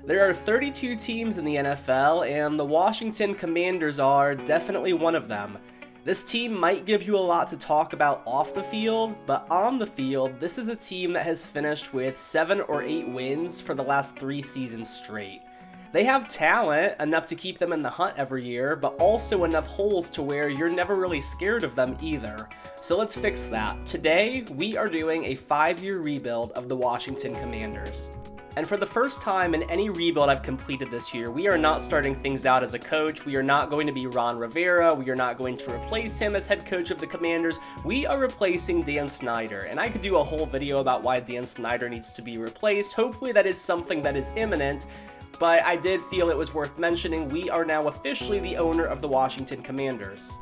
There are 32 teams in the NFL, and the Washington Commanders are definitely one of them. This team might give you a lot to talk about off the field, but on the field, this is a team that has finished with 7 or 8 wins for the last 3 seasons straight. They have talent, enough to keep them in the hunt every year, but also enough holes to where you're never really scared of them either. So let's fix that. Today, we are doing a 5-year rebuild of the Washington Commanders. And for the first time in any rebuild I've completed this year, we are not starting things out as a coach. We are not going to be Ron Rivera. We are not going to replace him as head coach of the Commanders. We are replacing Dan Snyder. And I could do a whole video about why Dan Snyder needs to be replaced. Hopefully that is something that is imminent. But I did feel it was worth mentioning. We are now officially the owner of the Washington Commanders.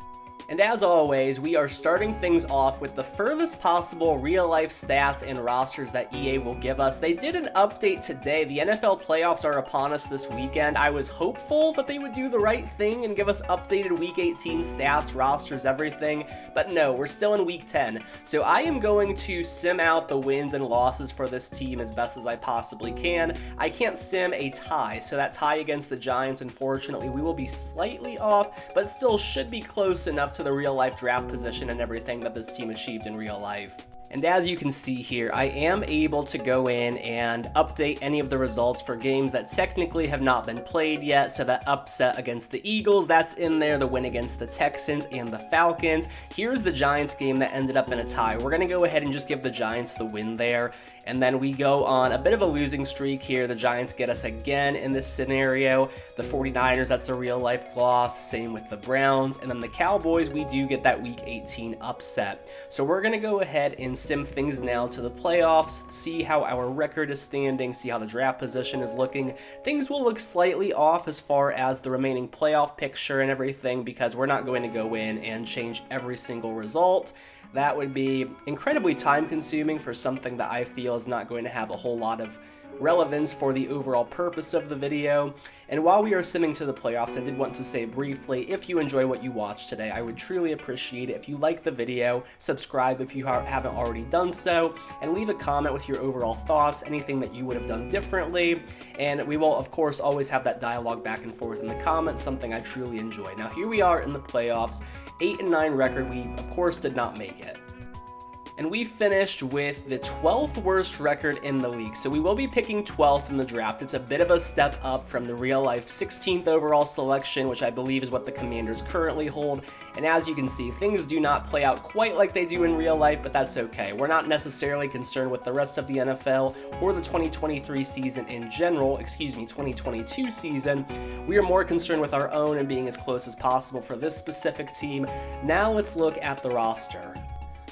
And as always, we are starting things off with the furthest possible real-life stats and rosters that EA will give us. They did an update today. The NFL playoffs are upon us this weekend. I was hopeful that they would do the right thing and give us updated Week 18 stats, rosters, everything. But no, we're still in Week 10. So I am going to sim out the wins and losses for this team as best as I possibly can. I can't sim a tie, so that tie against the Giants, unfortunately, we will be slightly off, but still should be close enough to the real life draft position and everything that this team achieved in real life. And as you can see here, I am able to go in and update any of the results for games that technically have not been played yet. So that upset against the Eagles, that's in there. The win against the Texans and the Falcons. Here's the Giants game that ended up in a tie. We're going to go ahead and just give the Giants the win there. And then we go on a bit of a losing streak here. The Giants get us again in this scenario. The 49ers, that's a real life loss. Same with the Browns. And then the Cowboys, we do get that Week 18 upset. So we're going to go ahead and sim things now to the playoffs, see how our record is standing, see how the draft position is looking. Things will look slightly off as far as the remaining playoff picture and everything because we're not going to go in and change every single result. That would be incredibly time consuming for something that I feel is not going to have a whole lot of relevance for the overall purpose of the video. And while we are simming to the playoffs, I did want to say briefly, if you enjoy what you watched today, I would truly appreciate it if you like the video, subscribe if you haven't already done so, and leave a comment with your overall thoughts, anything that you would have done differently. And we will, of course, always have that dialogue back and forth in the comments, something I truly enjoy. Now, here we are in the playoffs, 8-9 record. We, of course, did not make it. And we finished with the 12th worst record in the league. So we will be picking 12th in the draft. It's a bit of a step up from the real life 16th overall selection, which I believe is what the Commanders currently hold. And as you can see, things do not play out quite like they do in real life, but that's okay. We're not necessarily concerned with the rest of the NFL or the 2023 season in general, 2022 season. We are more concerned with our own and being as close as possible for this specific team. Now let's look at the roster.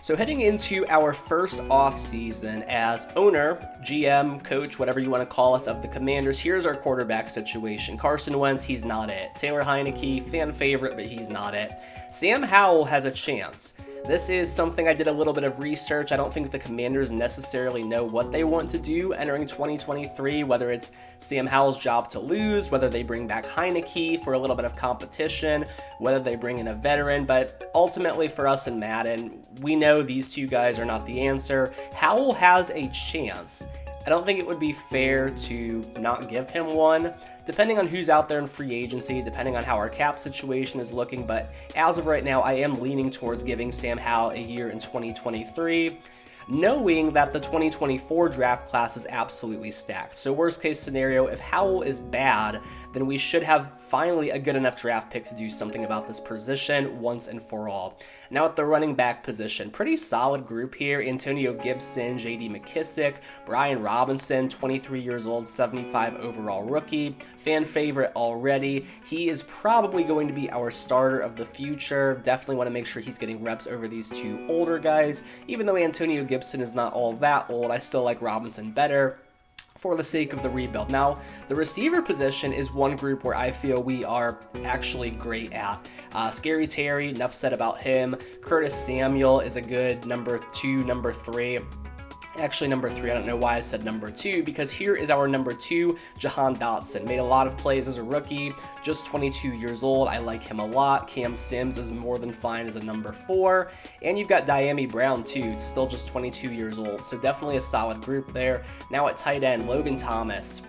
So heading into our first off-season as owner, GM, coach, whatever you want to call us, of the Commanders, here's our quarterback situation. Carson Wentz, he's not it. Taylor Heineke, fan favorite, but he's not it. Sam Howell has a chance. This is something I did a little bit of research. I don't think the Commanders necessarily know what they want to do entering 2023, whether it's Sam Howell's job to lose, whether they bring back Heineke for a little bit of competition, whether they bring in a veteran. But ultimately for us in Madden, we know these two guys are not the answer. Howell has a chance. I don't think it would be fair to not give him one, depending on who's out there in free agency, depending on how our cap situation is looking. But as of right now, I am leaning towards giving Sam Howell a year in 2023, knowing that the 2024 draft class is absolutely stacked. So worst case scenario, if Howell is bad, then we should have finally a good enough draft pick to do something about this position once and for all. Now at the running back position, pretty solid group here. Antonio Gibson, J.D. McKissick, Brian Robinson, 23 years old, 75 overall rookie. Fan favorite already. He is probably going to be our starter of the future. Definitely want to make sure he's getting reps over these two older guys. Even though Antonio Gibson is not all that old, I still like Robinson better for the sake of the rebuild. Now, the receiver position is one group where I feel we are actually great at. Scary Terry, enough said about him. Curtis Samuel is a good number 2, number 3. Actually, number 3, I don't know why I said number 2, because here is our number 2, Jahan Dotson. Made a lot of plays as a rookie, just 22 years old. I like him a lot. Cam Sims is more than fine as a number 4. And you've got Diami Brown, too, still just 22 years old. So definitely a solid group there. Now at tight end, Logan Thomas.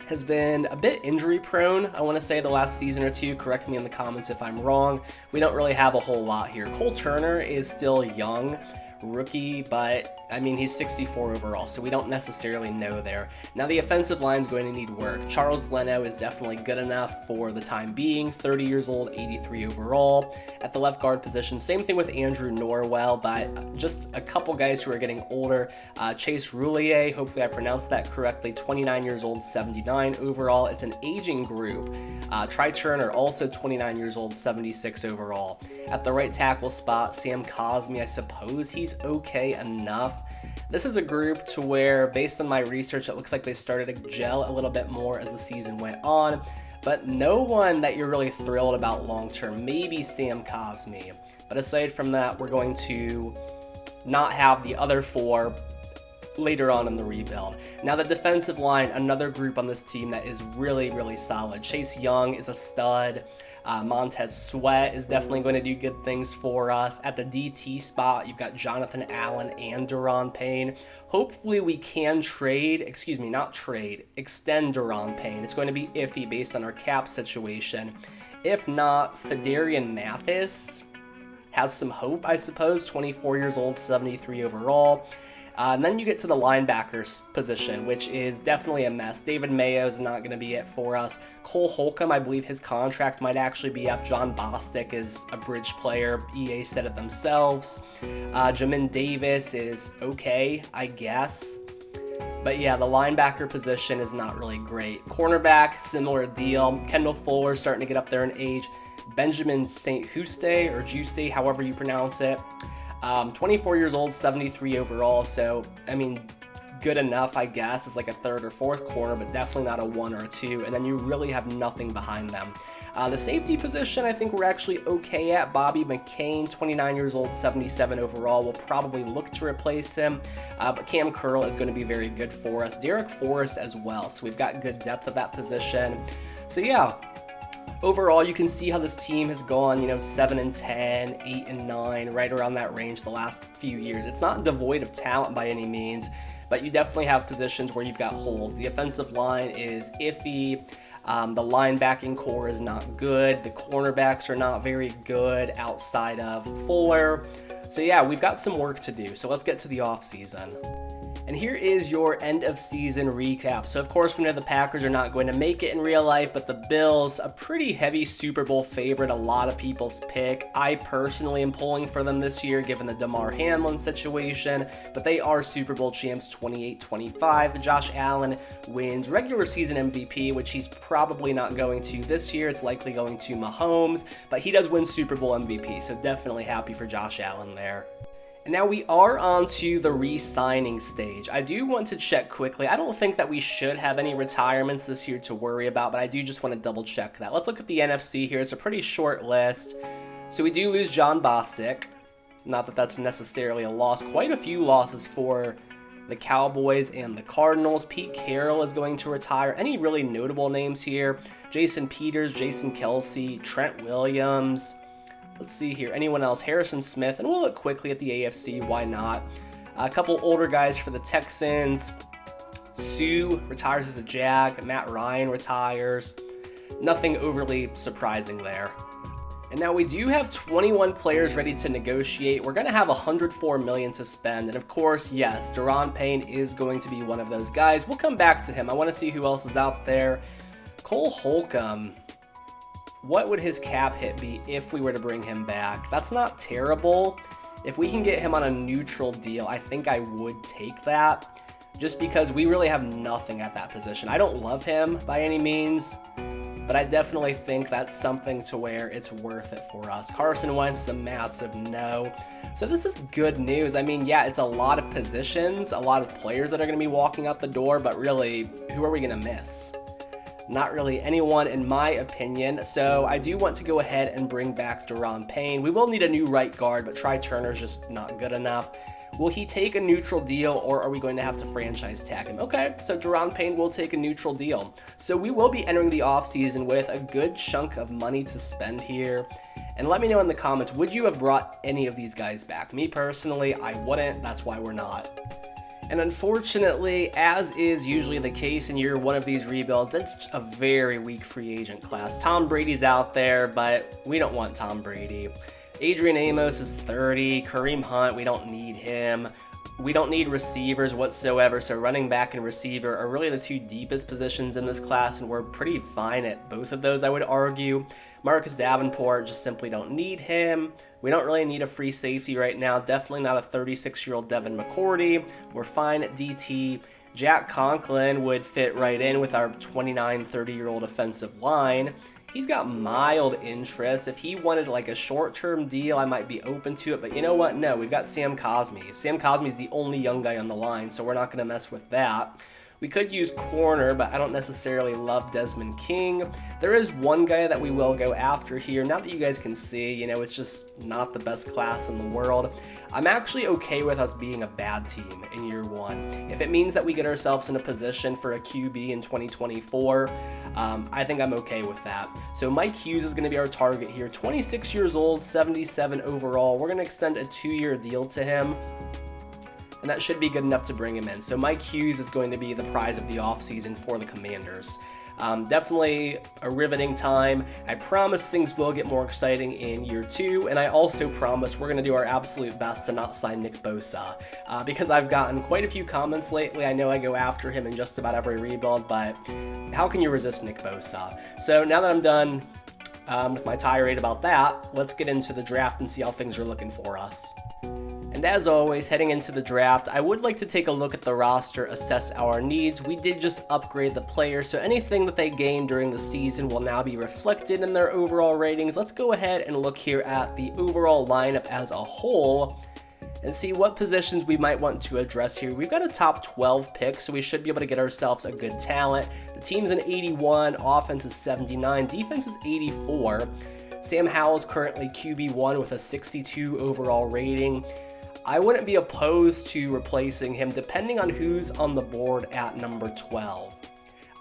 has been a bit injury prone, I want to say, the last season or two. Correct me in the comments if I'm wrong. We don't really have a whole lot here. Cole Turner is still young, rookie, but I mean, he's 64 overall, so we don't necessarily know there. Now, the offensive line is going to need work. Charles Leno is definitely good enough for the time being, 30 years old, 83 overall. At the left guard position, same thing with Andrew Norwell, but just a couple guys who are getting older. Chase Roulier, hopefully I pronounced that correctly, 29 years old, 79 overall. It's an aging group. Try Turner, also 29 years old, 76 overall. At the right tackle spot, Sam Cosmi, I suppose he's okay enough. This is a group to where, based on my research, it looks like they started to gel a little bit more as the season went on, but no one that you're really thrilled about long-term. Maybe Sam Cosmi, but aside from that, we're going to not have the other four later on in the rebuild. Now, the defensive line, another group on this team that is really, really solid. Chase Young is a stud. Montez Sweat is definitely going to do good things for us. At the DT spot, you've got Johnathon Allen and Daron Payne. Hopefully we can extend Daron Payne. It's going to be iffy based on our cap situation. If not, Fedarian Mathis has some hope, I suppose. 24 years old, 73 overall. And then you get to the linebackers position, which is definitely a mess. David Mayo is not going to be it for us. Cole Holcomb, I believe his contract might actually be up. John Bostic is a bridge player. EA said it themselves. Jamin Davis is okay, I guess. But yeah, the linebacker position is not really great. Cornerback, similar deal. Kendall Fuller starting to get up there in age. Benjamin St. Juste, or Juste, however you pronounce it. 24 years old, 73 overall, so, I mean, good enough, I guess, as like a third or fourth corner, but definitely not a one or a two, and then you really have nothing behind them. The safety position, I think we're actually okay at. Bobby McCain, 29 years old, 77 overall. We'll probably look to replace him, but Cam Curl is going to be very good for us. Derek Forrest as well, so we've got good depth of that position. So, yeah. Overall, you can see how this team has gone, 7-10, 8-9, right around that range the last few years. It's not devoid of talent by any means, but you definitely have positions where you've got holes. The offensive line is iffy. The linebacking core is not good. The cornerbacks are not very good outside of Fuller. So yeah, we've got some work to do. So let's get to the offseason. And here is your end of season recap. So of course we know the Packers are not going to make it in real life, but the Bills, a pretty heavy Super Bowl favorite, a lot of people's pick. I personally am pulling for them this year given the Damar Hamlin situation, but they are Super Bowl champs 28-25. Josh Allen wins regular season MVP, which he's probably not going to this year. It's likely going to Mahomes, but he does win Super Bowl MVP, so definitely happy for Josh Allen there. And now we are on to the re-signing stage. I do want to check quickly. I don't think that we should have any retirements this year to worry about, but I do just want to double check that. Let's look at the NFC here. It's a pretty short list. So we do lose John Bostic. Not that that's necessarily a loss. Quite a few losses for the Cowboys and the Cardinals. Pete Carroll is going to retire. Any really notable names here? Jason Peters, Jason Kelsey, Trent Williams. Let's see here. Anyone else? Harrison Smith. And we'll look quickly at the AFC. Why not? A couple older guys for the Texans. Sue retires as a Jag. Matt Ryan retires. Nothing overly surprising there. And now we do have 21 players ready to negotiate. We're going to have $104 million to spend. And of course, yes, Daron Payne is going to be one of those guys. We'll come back to him. I want to see who else is out there. Cole Holcomb. What would his cap hit be if we were to bring him back? That's not terrible. If we can get him on a neutral deal, I think I would take that. Just because we really have nothing at that position. I don't love him by any means, but I definitely think that's something to where it's worth it for us. Carson Wentz is a massive no. So this is good news. I mean, yeah, it's a lot of positions, a lot of players that are going to be walking out the door, but really, who are we going to miss? Not really anyone in my opinion, so I do want to go ahead and bring back Daron Payne. We will need a new right guard, but Try Turner's just not good enough. Will he take a neutral deal, or are we going to have to franchise tag him? Okay, so Daron Payne will take a neutral deal. So we will be entering the offseason with a good chunk of money to spend here. And let me know in the comments, would you have brought any of these guys back? Me personally, I wouldn't. That's why we're not. And unfortunately, as is usually the case in year one of these rebuilds, it's a very weak free agent class. Tom Brady's out there, but we don't want Tom Brady. Adrian Amos is 30. Kareem Hunt, we don't need him. We don't need receivers whatsoever, so running back and receiver are really the two deepest positions in this class, and we're pretty fine at both of those, I would argue. Marcus Davenport, just simply don't need him. We don't really need a free safety right now, definitely not a 36-year-old Devin McCourty. We're fine at DT. Jack Conklin would fit right in with our 29, 30-year-old offensive line. He's got mild interest. If he wanted like a short-term deal, I might be open to it. But you know what? No, we've got Sam Cosmi. Sam Cosmi is the only young guy on the line, so we're not going to mess with that. We could use corner, but I don't necessarily love Desmond King. There is one guy that we will go after here. Now that you guys can see, you know, it's just not the best class in the world. I'm actually okay with us being a bad team in year one. If it means that we get ourselves in a position for a QB in 2024, I think I'm okay with that. So Mike Hughes is going to be our target here. 26 years old, 77 overall. We're going to extend a 2-year deal to him, and that should be good enough to bring him in. So Mike Hughes is going to be the prize of the offseason for the Commanders. Definitely a riveting time. I promise things will get more exciting in year two, and I also promise we're going to do our absolute best to not sign Nick Bosa, because I've gotten quite a few comments lately. I know I go after him in just about every rebuild, but how can you resist Nick Bosa? So now that I'm done with my tirade about that, let's get into the draft and see how things are looking for us. And as always, heading into the draft, I would like to take a look at the roster, assess our needs. We did just upgrade the players, so anything that they gained during the season will now be reflected in their overall ratings. Let's go ahead and look here at the overall lineup as a whole and see what positions we might want to address here. We've got a top 12 pick, so we should be able to get ourselves a good talent. The team's an 81, offense is 79, defense is 84. Sam Howell's currently QB1 with a 62 overall rating. I wouldn't be opposed to replacing him depending on who's on the board at number 12.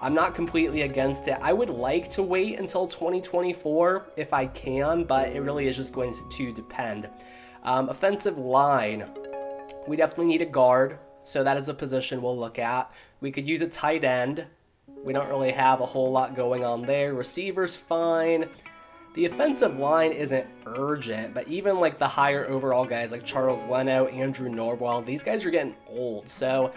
I'm not completely against it. I would like to wait until 2024 if I can, but it really is just going to depend. Offensive line, we definitely need a guard, so that is a position we'll look at. We could use a tight end. We don't really have a whole lot going on there. Receivers, fine. The offensive line isn't urgent, but even like the higher overall guys like Charles Leno, Andrew Norwell, these guys are getting old. So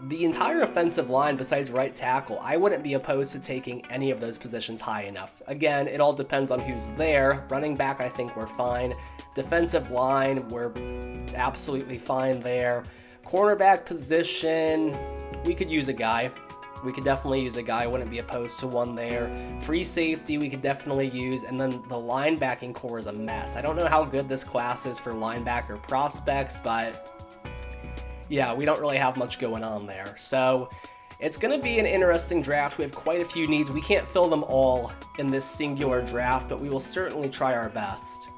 the entire offensive line besides right tackle, I wouldn't be opposed to taking any of those positions high enough. Again, it all depends on who's there. Running back, I think we're fine. Defensive line, we're absolutely fine there. Cornerback position, we could use a guy. We could definitely use a guy. I wouldn't be opposed to one there. Free safety we could definitely use. And then the linebacking core is a mess. I don't know how good this class is for linebacker prospects, but yeah, we don't really have much going on there. So it's going to be an interesting draft. We have quite a few needs. We can't fill them all in this singular draft, but we will certainly try our best.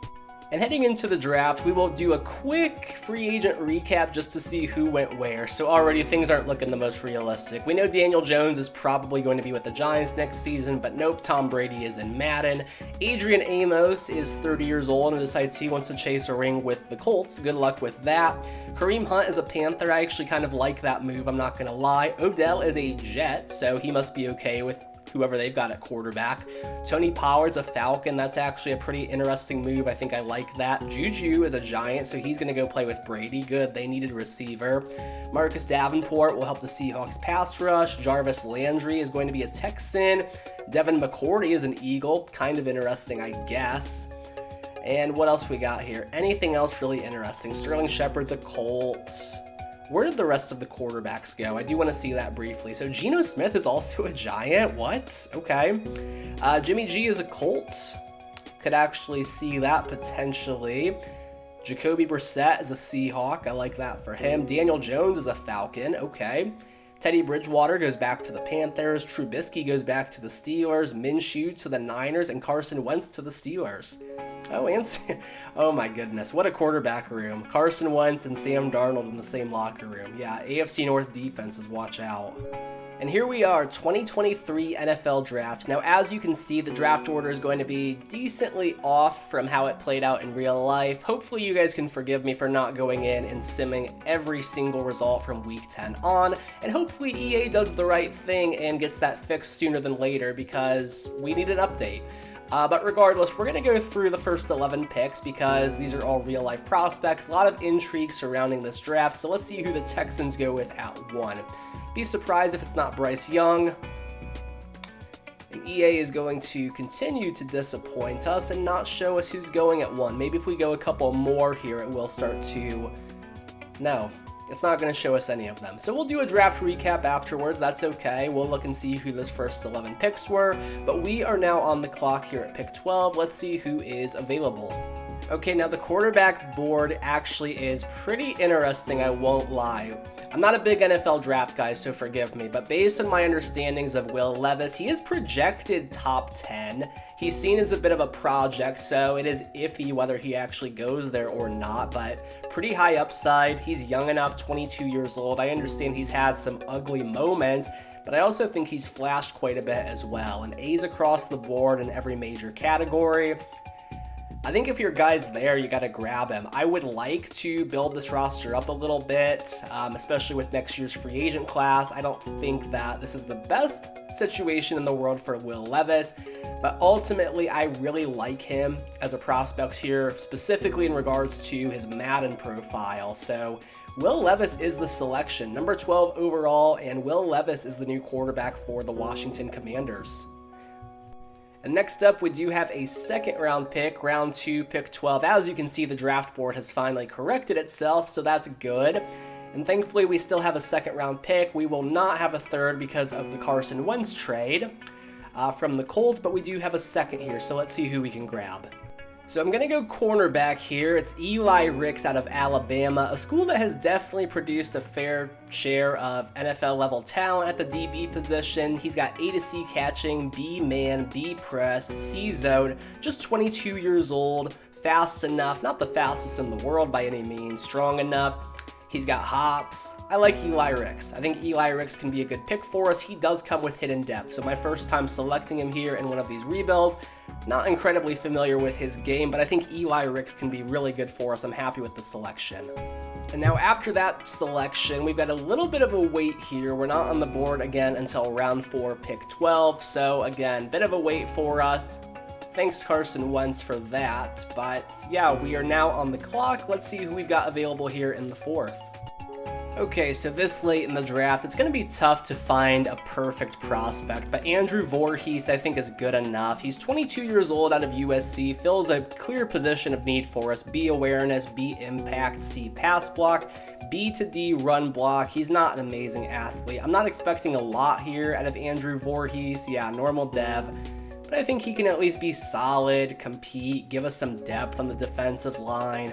And heading into the draft, we will do a quick free agent recap just to see who went where. So already things aren't looking the most realistic. We know Daniel Jones is probably going to be with the Giants next season, but nope, Tom Brady is in Madden. Adrian Amos is 30 years old and decides he wants to chase a ring with the Colts. Good luck with that. Kareem Hunt is a Panther. I actually kind of like that move, I'm not going to lie. Odell is a Jet, so he must be okay with whoever they've got at quarterback. Tony Pollard's a Falcon. That's actually a pretty interesting move. I think I like that. Juju is a Giant, so he's going to go play with Brady. Good. They needed a receiver. Marcus Davenport will help the Seahawks pass rush. Jarvis Landry is going to be a Texan. Devin McCourty is an Eagle. Kind of interesting, I guess. And what else we got here? Anything else really interesting? Sterling Shepard's a Colt. Where did the rest of the quarterbacks go? I do want to see that briefly. So Geno Smith is also a Giant. What? Okay. Jimmy G is a Colt. Could actually see that potentially. Jacoby Brissett is a Seahawk. I like that for him. Daniel Jones is a Falcon. Okay. Teddy Bridgewater goes back to the Panthers. Trubisky goes back to the Steelers. Minshew to the Niners. And Carson Wentz to the Steelers. Oh my goodness, what a quarterback room. Carson Wentz and Sam Darnold in the same locker room. Yeah, AFC North defenses, watch out. And here we are, 2023 NFL Draft. Now, as you can see, the draft order is going to be decently off from how it played out in real life. Hopefully you guys can forgive me for not going in and simming every single result from week 10 on, and hopefully EA does the right thing and gets that fixed sooner than later because we need an update. But regardless, we're going to go through the first 11 picks because these are all real-life prospects. A lot of intrigue surrounding this draft, so let's see who the Texans go with at 1. Be surprised if it's not Bryce Young. And EA is going to continue to disappoint us and not show us who's going at 1. Maybe if we go a couple more here, it will start to... No, it's not going to show us any of them. So we'll do a draft recap afterwards. That's okay. We'll look and see who those first 11 picks were. But we are now on the clock here at pick 12. Let's see who is available. Okay, now the quarterback board actually is pretty interesting, I won't lie. I'm not a big NFL draft guy, so forgive me, but based on my understandings of Will Levis, he is projected top 10. He's seen as a bit of a project, so it is iffy whether he actually goes there or not, but pretty high upside. He's young enough, 22 years old. I understand he's had some ugly moments, but I also think he's flashed quite a bit as well, and A's across the board in every major category. I think if your guy's there, you got to grab him. I would like to build this roster up a little bit, especially with next year's free agent class. I don't think that this is the best situation in the world for Will Levis, but ultimately I really like him as a prospect here, specifically in regards to his Madden profile. So Will Levis is the selection, number 12 overall, and Will Levis is the new quarterback for the Washington Commanders. And next up, we do have a second round pick, round 2, pick 12. As you can see, the draft board has finally corrected itself, so that's good. And thankfully, we still have a second round pick. We will not have a third because of the Carson Wentz trade from the Colts, but we do have a second here, so let's see who we can grab. So I'm going to go cornerback here. It's Eli Ricks out of Alabama, a school that has definitely produced a fair share of NFL-level talent at the DB position. He's got A to C catching, B-man, B-press, C-zone, just 22 years old, fast enough, not the fastest in the world by any means, strong enough. He's got hops. I like Eli Ricks. I think Eli Ricks can be a good pick for us. He does come with hidden depth, so my first time selecting him here in one of these rebuilds, not incredibly familiar with his game, but I think Eli Ricks can be really good for us. I'm happy with the selection. And now after that selection, we've got a little bit of a wait here. We're not on the board again until round 4, pick 12, so again, bit of a wait for us. Thanks Carson Wentz for that, but yeah, we are now on the clock. Let's see who we've got available here in the 4th. Okay, so this late in the draft, it's going to be tough to find a perfect prospect, but Andrew Voorhees I think is good enough. He's 22 years old out of USC, fills a clear position of need for us. B awareness, B impact, C pass block, B to D run block. He's not an amazing athlete. I'm not expecting a lot here out of Andrew Voorhees. Yeah, normal dev. But I think he can at least be solid, compete, give us some depth on the defensive line.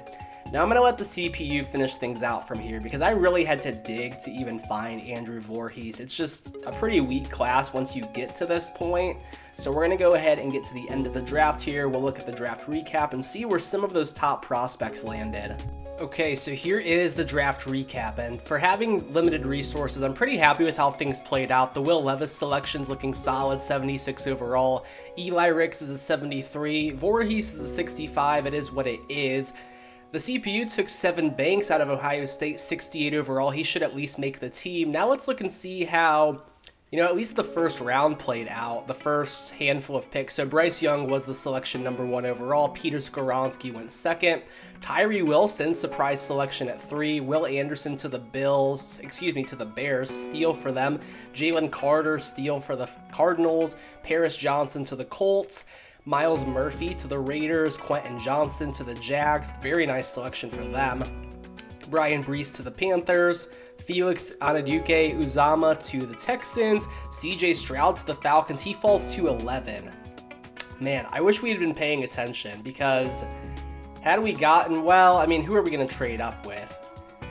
Now I'm going to let the CPU finish things out from here because I really had to dig to even find Andrew Voorhees. It's just a pretty weak class once you get to this point. So we're going to go ahead and get to the end of the draft here. We'll look at the draft recap and see where some of those top prospects landed. Okay, so here is the draft recap, and for having limited resources, I'm pretty happy with how things played out. The Will Levis selection's looking solid, 76 overall. Eli Ricks is a 73. Voorhees is a 65. It is what it is. The CPU took 7 Banks out of Ohio State, 68 overall. He should at least make the team. Now let's look and see how, at least the first round played out, the first handful of picks. So Bryce Young was the selection number 1 overall. Peter Skoronski went second. Tyree Wilson, surprise selection at 3. Will Anderson to the Bears, steal for them. Jalen Carter, steal for the Cardinals. Paris Johnson to the Colts. Miles Murphy to the Raiders. Quentin Johnson to the Jags. Very nice selection for them. Brian Brees to the Panthers. Felix Anaduke-Uzama to the Texans. CJ Stroud to the Falcons. He falls to 11. Man, I wish we had been paying attention because had we gotten, who are we going to trade up with?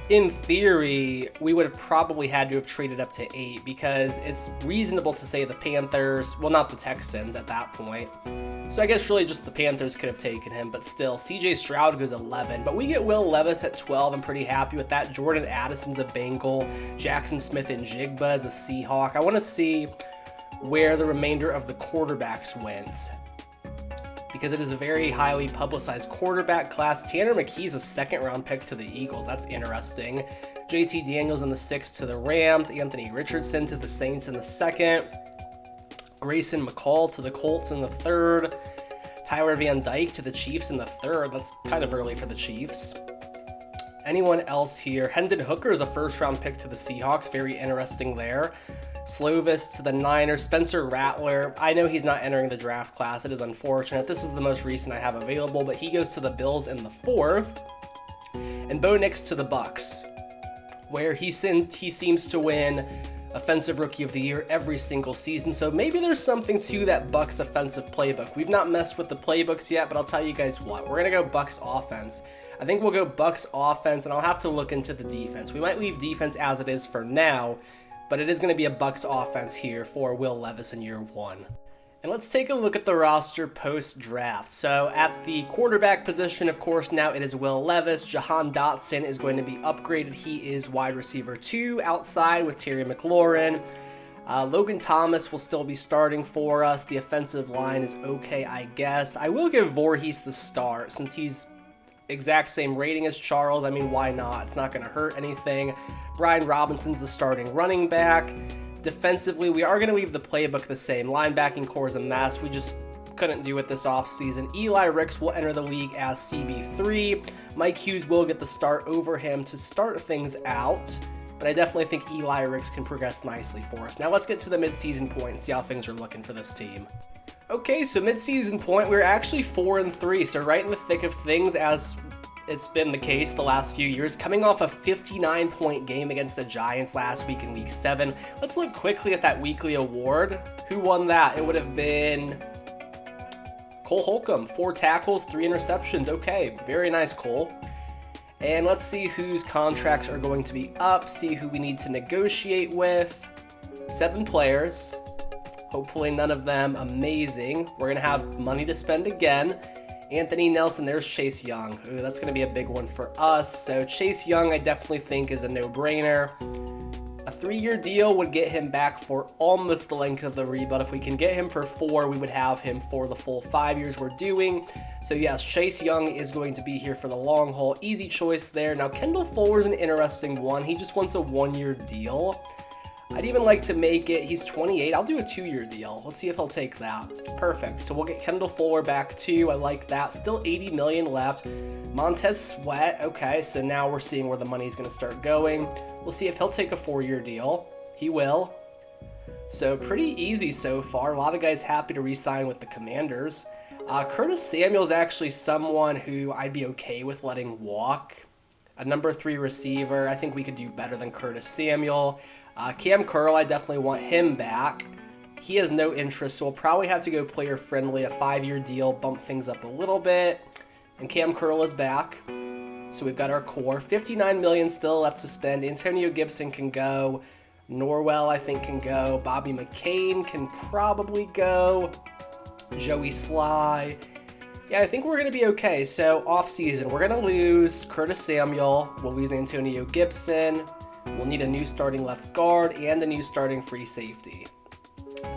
In theory, we would have probably had to have traded up to 8 because it's reasonable to say the Panthers, well, not the Texans at that point. So I guess really just the Panthers could have taken him, but still, CJ Stroud goes 11. But we get Will Levis at 12. I'm pretty happy with that. Jordan Addison's a Bengal. Jackson Smith and Jigba is a Seahawk. I want to see where the remainder of the quarterbacks went, because it is a very highly publicized quarterback class. Tanner McKee's a second-round pick to the Eagles. That's interesting. JT Daniels in the 6th to the Rams. Anthony Richardson to the Saints in the 2nd. Grayson McCall to the Colts in the 3rd. Tyler Van Dyke to the Chiefs in the 3rd. That's kind of early for the Chiefs. Anyone else here? Hendon Hooker is a first-round pick to the Seahawks. Very interesting there. Slovis to the Niners. Spencer Rattler, I know he's not entering the draft class. It is unfortunate. This is the most recent I have available, but he goes to the Bills in the 4th. And Bo Nix to the Bucks, where he seems to win Offensive Rookie of the Year every single season. So maybe there's something to that Bucks offensive playbook. We've not messed with the playbooks yet, but I'll tell you guys what. We're going to go Bucks offense. I think we'll go Bucks offense, and I'll have to look into the defense. We might leave defense as it is for now, but it is going to be a Bucks offense here for Will Levis in year 1. And let's take a look at the roster post-draft. So at the quarterback position, of course, now it is Will Levis. Jahan Dotson is going to be upgraded. He is wide receiver 2 outside with Terry McLaurin. Logan Thomas will still be starting for us. The offensive line is okay, I guess. I will give Voorhees the start since he's exact same rating as Charles. I mean, why not? It's not going to hurt anything. Brian Robinson's the starting running back. Defensively, we are going to leave the playbook the same. Linebacking core is a mess. We just couldn't do it this offseason. Eli Ricks will enter the league as CB3. Mike Hughes will get the start over him to start things out, but I definitely think Eli Ricks can progress nicely for us. Now let's get to the midseason point and see how things are looking for this team. Okay, so midseason point, we're actually 4-3, so right in the thick of things as it's been the case the last few years, coming off a 59-point game against the Giants last week in Week 7. Let's look quickly at that weekly award. Who won that? It would have been Cole Holcomb, 4 tackles, 3 interceptions. Okay, very nice, Cole. And let's see whose contracts are going to be up, see who we need to negotiate with. 7 players. Hopefully none of them amazing. We're going to have money to spend again. Anthony Nelson, there's Chase Young. Ooh, that's going to be a big one for us. So Chase Young, I definitely think is a no-brainer. A 3-year deal would get him back for almost the length of the rebuild. If we can get him for 4, we would have him for the full 5 years we're doing. So yes, Chase Young is going to be here for the long haul. Easy choice there. Now Kendall Fuller's an interesting one. He just wants a 1-year deal. I'd even like to make it, he's 28, I'll do a 2-year deal. Let's see if he'll take that. Perfect, so we'll get Kendall Fuller back too, I like that. Still $80 million left. Montez Sweat, okay, so now we're seeing where the money's gonna start going. We'll see if he'll take a 4-year deal. He will. So pretty easy so far. A lot of guys happy to re-sign with the Commanders. Curtis Samuel's actually someone who I'd be okay with letting walk. A number 3 receiver, I think we could do better than Curtis Samuel. Cam Curl, I definitely want him back. He has no interest, so we'll probably have to go player friendly, a 5-year deal, bump things up a little bit. And Cam Curl is back. So we've got our core. $59 million still left to spend. Antonio Gibson can go. Norwell, I think, can go. Bobby McCain can probably go. Joey Sly. Yeah, I think we're going to be okay. So offseason, we're going to lose Curtis Samuel. We'll lose Antonio Gibson. We'll need a new starting left guard and a new starting free safety.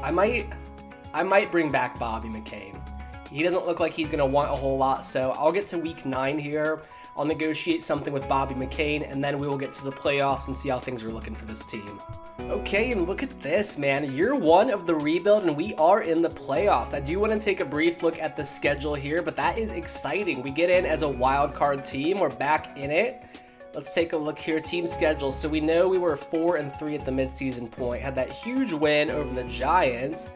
I might bring back Bobby McCain. He doesn't look like he's going to want a whole lot, so I'll get to week 9 here. I'll negotiate something with Bobby McCain, and then we will get to the playoffs and see how things are looking for this team. Okay, and look at this, man. Year 1 of the rebuild, and we are in the playoffs. I do want to take a brief look at the schedule here, but that is exciting. We get in as a wild card team. We're back in it. Let's take a look here. Team schedule. So we know we were 4-3 at the midseason point. Had that huge win over the Giants.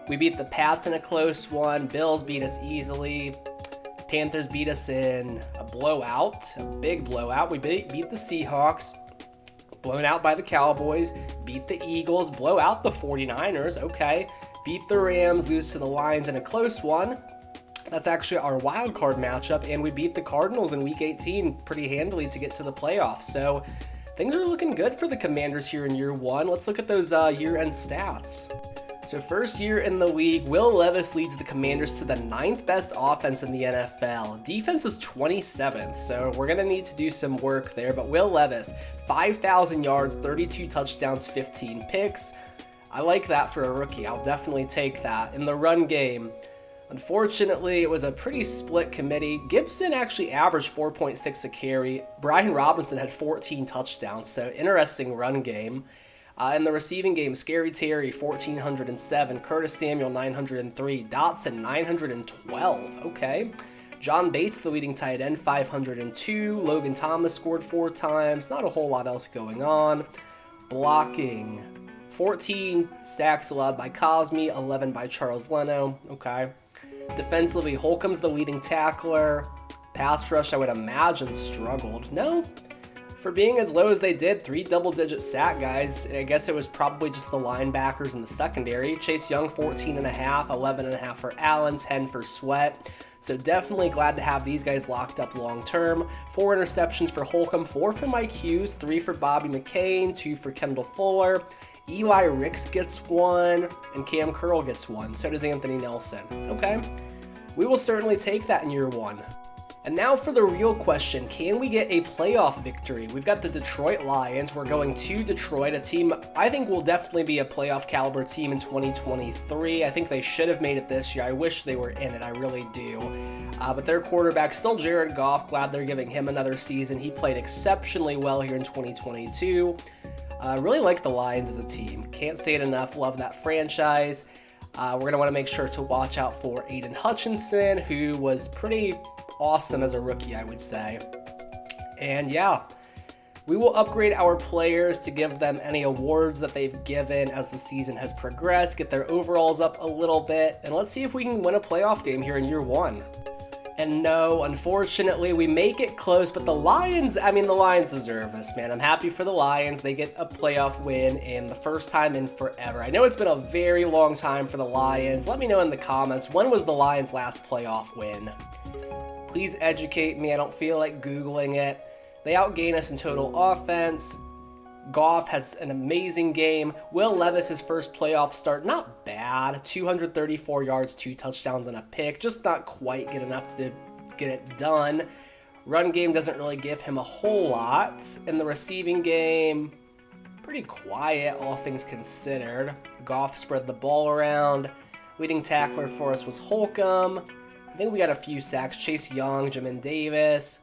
We beat the Pats in a close one. Bills beat us easily. Panthers beat us in a blowout, a big blowout. We beat the Seahawks. Blown out by the Cowboys. Beat the Eagles. Blow out the 49ers. Okay. Beat the Rams. Lose to the Lions in a close one. That's actually our wild card matchup, and we beat the Cardinals in Week 18 pretty handily to get to the playoffs. So things are looking good for the Commanders here in year one. Let's look at those year-end stats. So first year in the league, Will Levis leads the Commanders to the 9th best offense in the NFL. Defense is 27th, so we're going to need to do some work there. But Will Levis, 5,000 yards, 32 touchdowns, 15 picks. I like that for a rookie. I'll definitely take that. In the run game, unfortunately, it was a pretty split committee. Gibson actually averaged 4.6 a carry. Brian Robinson had 14 touchdowns, so interesting run game. In the receiving game, Scary Terry, 1,407. Curtis Samuel, 903. Dotson, 912. Okay. John Bates, the leading tight end, 502. Logan Thomas scored 4 times. Not a whole lot else going on. Blocking, 14 sacks allowed by Cosme, 11 by Charles Leno. Okay. Defensively, Holcomb's the leading tackler. Pass rush, I would imagine, struggled. No? For being as low as they did, 3 double-digit sack guys, I guess it was probably just the linebackers in the secondary. Chase Young, 14.5, 11.5 for Allen, 10 for Sweat. So definitely glad to have these guys locked up long-term. 4 interceptions for Holcomb, 4 for Mike Hughes, 3 for Bobby McCain, 2 for Kendall Fuller. Eli Ricks gets 1, and Cam Curl gets 1. So does Anthony Nelson. Okay, we will certainly take that in year one. And now for the real question, can we get a playoff victory? We've got the Detroit Lions. We're going to Detroit, a team I think will definitely be a playoff caliber team in 2023. I think they should have made it this year. I wish they were in it, I really do. But their quarterback, still Jared Goff, glad they're giving him another season. He played exceptionally well here in 2022. Really like the Lions as a team. Can't say it enough, love that franchise. We're going to want to make sure to watch out for Aiden Hutchinson, who was pretty awesome as a rookie, I would say. And yeah, we will upgrade our players to give them any awards that they've given as the season has progressed, get their overalls up a little bit, and let's see if we can win a playoff game here in year one. And no, unfortunately, we make it close, but the Lions deserve this, man. I'm happy for the Lions. They get a playoff win in the first time in forever. I know it's been a very long time for the Lions. Let me know in the comments, when was the Lions' last playoff win? Please educate me. I don't feel like Googling it. They outgain us in total offense. Goff has an amazing game. Will Levis, his first playoff start, not bad. 234 yards, 2 touchdowns, and a pick. Just not quite good enough to get it done. Run game doesn't really give him a whole lot. In the receiving game, pretty quiet, all things considered. Goff spread the ball around. Leading tackler for us was Holcomb. I think we got a few sacks. Chase Young, Jamin Davis,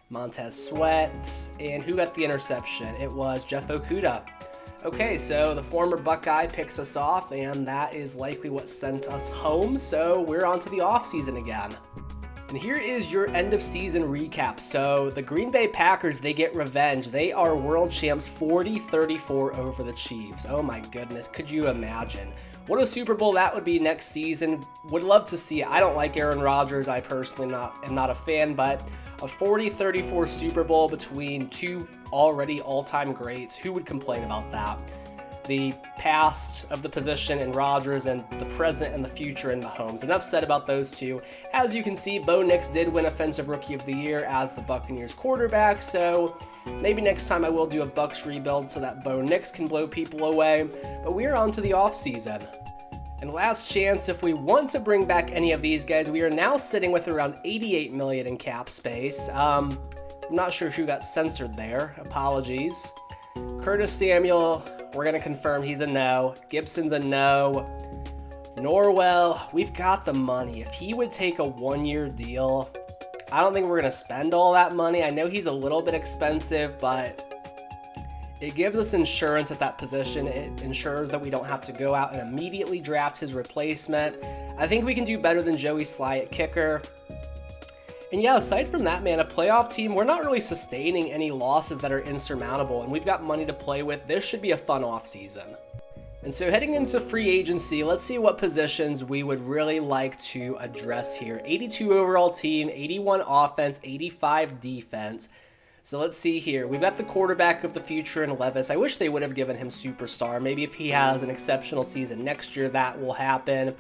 Montez Sweat, and who got the interception? It was Jeff Okudah. Okay, so the former Buckeye picks us off, and that is likely what sent us home, so we're on to the offseason again. And here is your end of season recap. So the Green Bay Packers, they get revenge. They are world champs, 40-34 over the Chiefs. Oh my goodness, could you imagine? What a Super Bowl that would be next season. Would love to see it. I don't like Aaron Rodgers. I personally am not a fan, but a 40-34 Super Bowl between two already all-time greats. Who would complain about that? The past of the position in Rodgers and the present and the future in Mahomes. Enough said about those two. As you can see, Bo Nix did win Offensive Rookie of the Year as the Buccaneers quarterback, so maybe next time I will do a Bucs rebuild so that Bo Nix can blow people away. But we are on to the offseason. And last chance, if we want to bring back any of these guys, we are now sitting with around $88 million in cap space. I'm not sure who got censored there. Apologies. Curtis Samuel, we're going to confirm he's a no. Gibson's a no. Norwell, we've got the money. If he would take a one-year deal, I don't think we're going to spend all that money. I know he's a little bit expensive, but it gives us insurance at that position. It ensures that we don't have to go out and immediately draft his replacement. I think we can do better than Joey Sly at kicker. And yeah, aside from that, man, a playoff team, we're not really sustaining any losses that are insurmountable, and we've got money to play with. This should be a fun offseason. And so heading into free agency, let's see what positions we would really like to address here. 82 overall team, 81 offense, 85 defense. So let's see here. We've got the quarterback of the future in Levis. I wish they would have given him superstar. Maybe if he has an exceptional season next year, that will happen.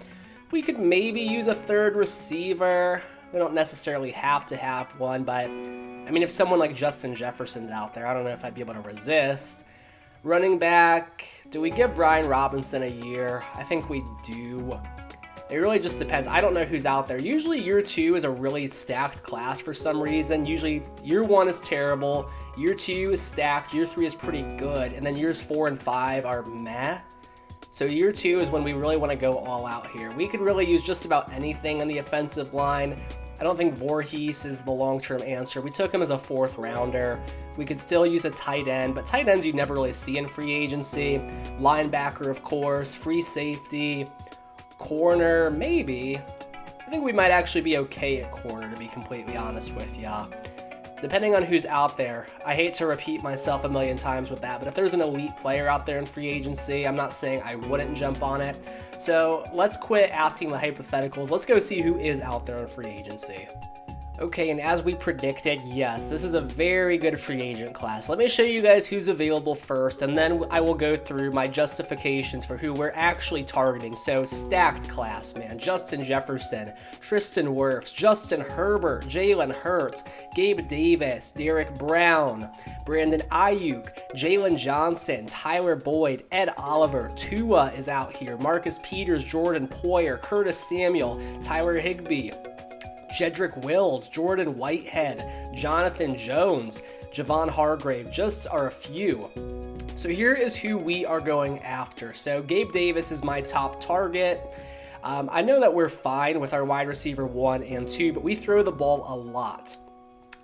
we could maybe use a third receiver. We don't necessarily have to have one, but I mean, if someone like Justin Jefferson's out there, I don't know if I'd be able to resist. Running back, do we give Brian Robinson a year? I think we do. It really just depends. I don't know who's out there. Usually year 2 is a really stacked class for some reason. Usually year 1 is terrible, year 2 is stacked, year 3 is pretty good, and then years 4 and 5 are meh. So year 2 is when we really want to go all out here. We could really use just about anything on the offensive line. I don't think Voorhees is the long-term answer. We took him as a 4th rounder. We could still use a tight end, but tight ends you never really see in free agency. Linebacker, of course, free safety, corner, maybe. I think we might actually be okay at corner, to be completely honest with ya. Depending on who's out there. I hate to repeat myself a million times with that, but if there's an elite player out there in free agency, I'm not saying I wouldn't jump on it. So let's quit asking the hypotheticals. Let's go see who is out there in free agency. Okay, and as we predicted, yes, this is a very good free agent class. Let me show you guys who's available first, and then I will go through my justifications for who we're actually targeting. So, stacked class, man. Justin Jefferson, Tristan Wirfs, Justin Herbert, Jalen Hurts, Gabe Davis, Derek Brown, Brandon Ayuk, Jalen Johnson, Tyler Boyd, Ed Oliver, Tua is out here, Marcus Peters, Jordan Poyer, Curtis Samuel, Tyler Higbee, Jedrick Wills, Jordan Whitehead, Jonathan Jones, Javon Hargrave, just are a few. So here is who we are going after. So Gabe Davis is my top target. I know that we're fine with our wide receiver 1 and 2, but we throw the ball a lot.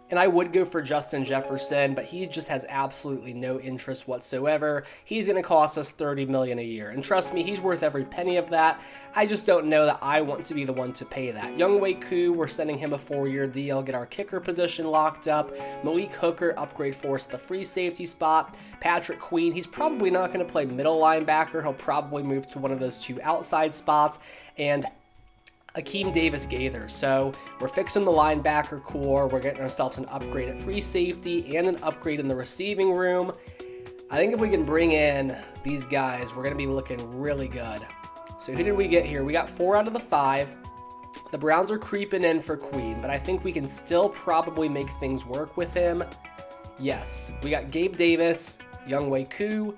And I would go for Justin Jefferson, but he just has absolutely no interest whatsoever. He's going to cost us $30 million a year. And trust me, he's worth every penny of that. I just don't know that I want to be the one to pay that. Younghoe Koo, we're sending him a 4-year deal, get our kicker position locked up. Malik Hooker, upgrade for us at the free safety spot. Patrick Queen, he's probably not going to play middle linebacker. He'll probably move to one of those 2 outside spots. And Akeem Davis Gaither. So we're fixing the linebacker core. We're getting ourselves an upgrade at free safety and an upgrade in the receiving room. I think if we can bring in these guys, we're going to be looking really good. So who did we get here? We got 4 out of the 5. The Browns are creeping in for Queen, but I think we can still probably make things work with him. Yes, we got Gabe Davis, Younghoe Koo,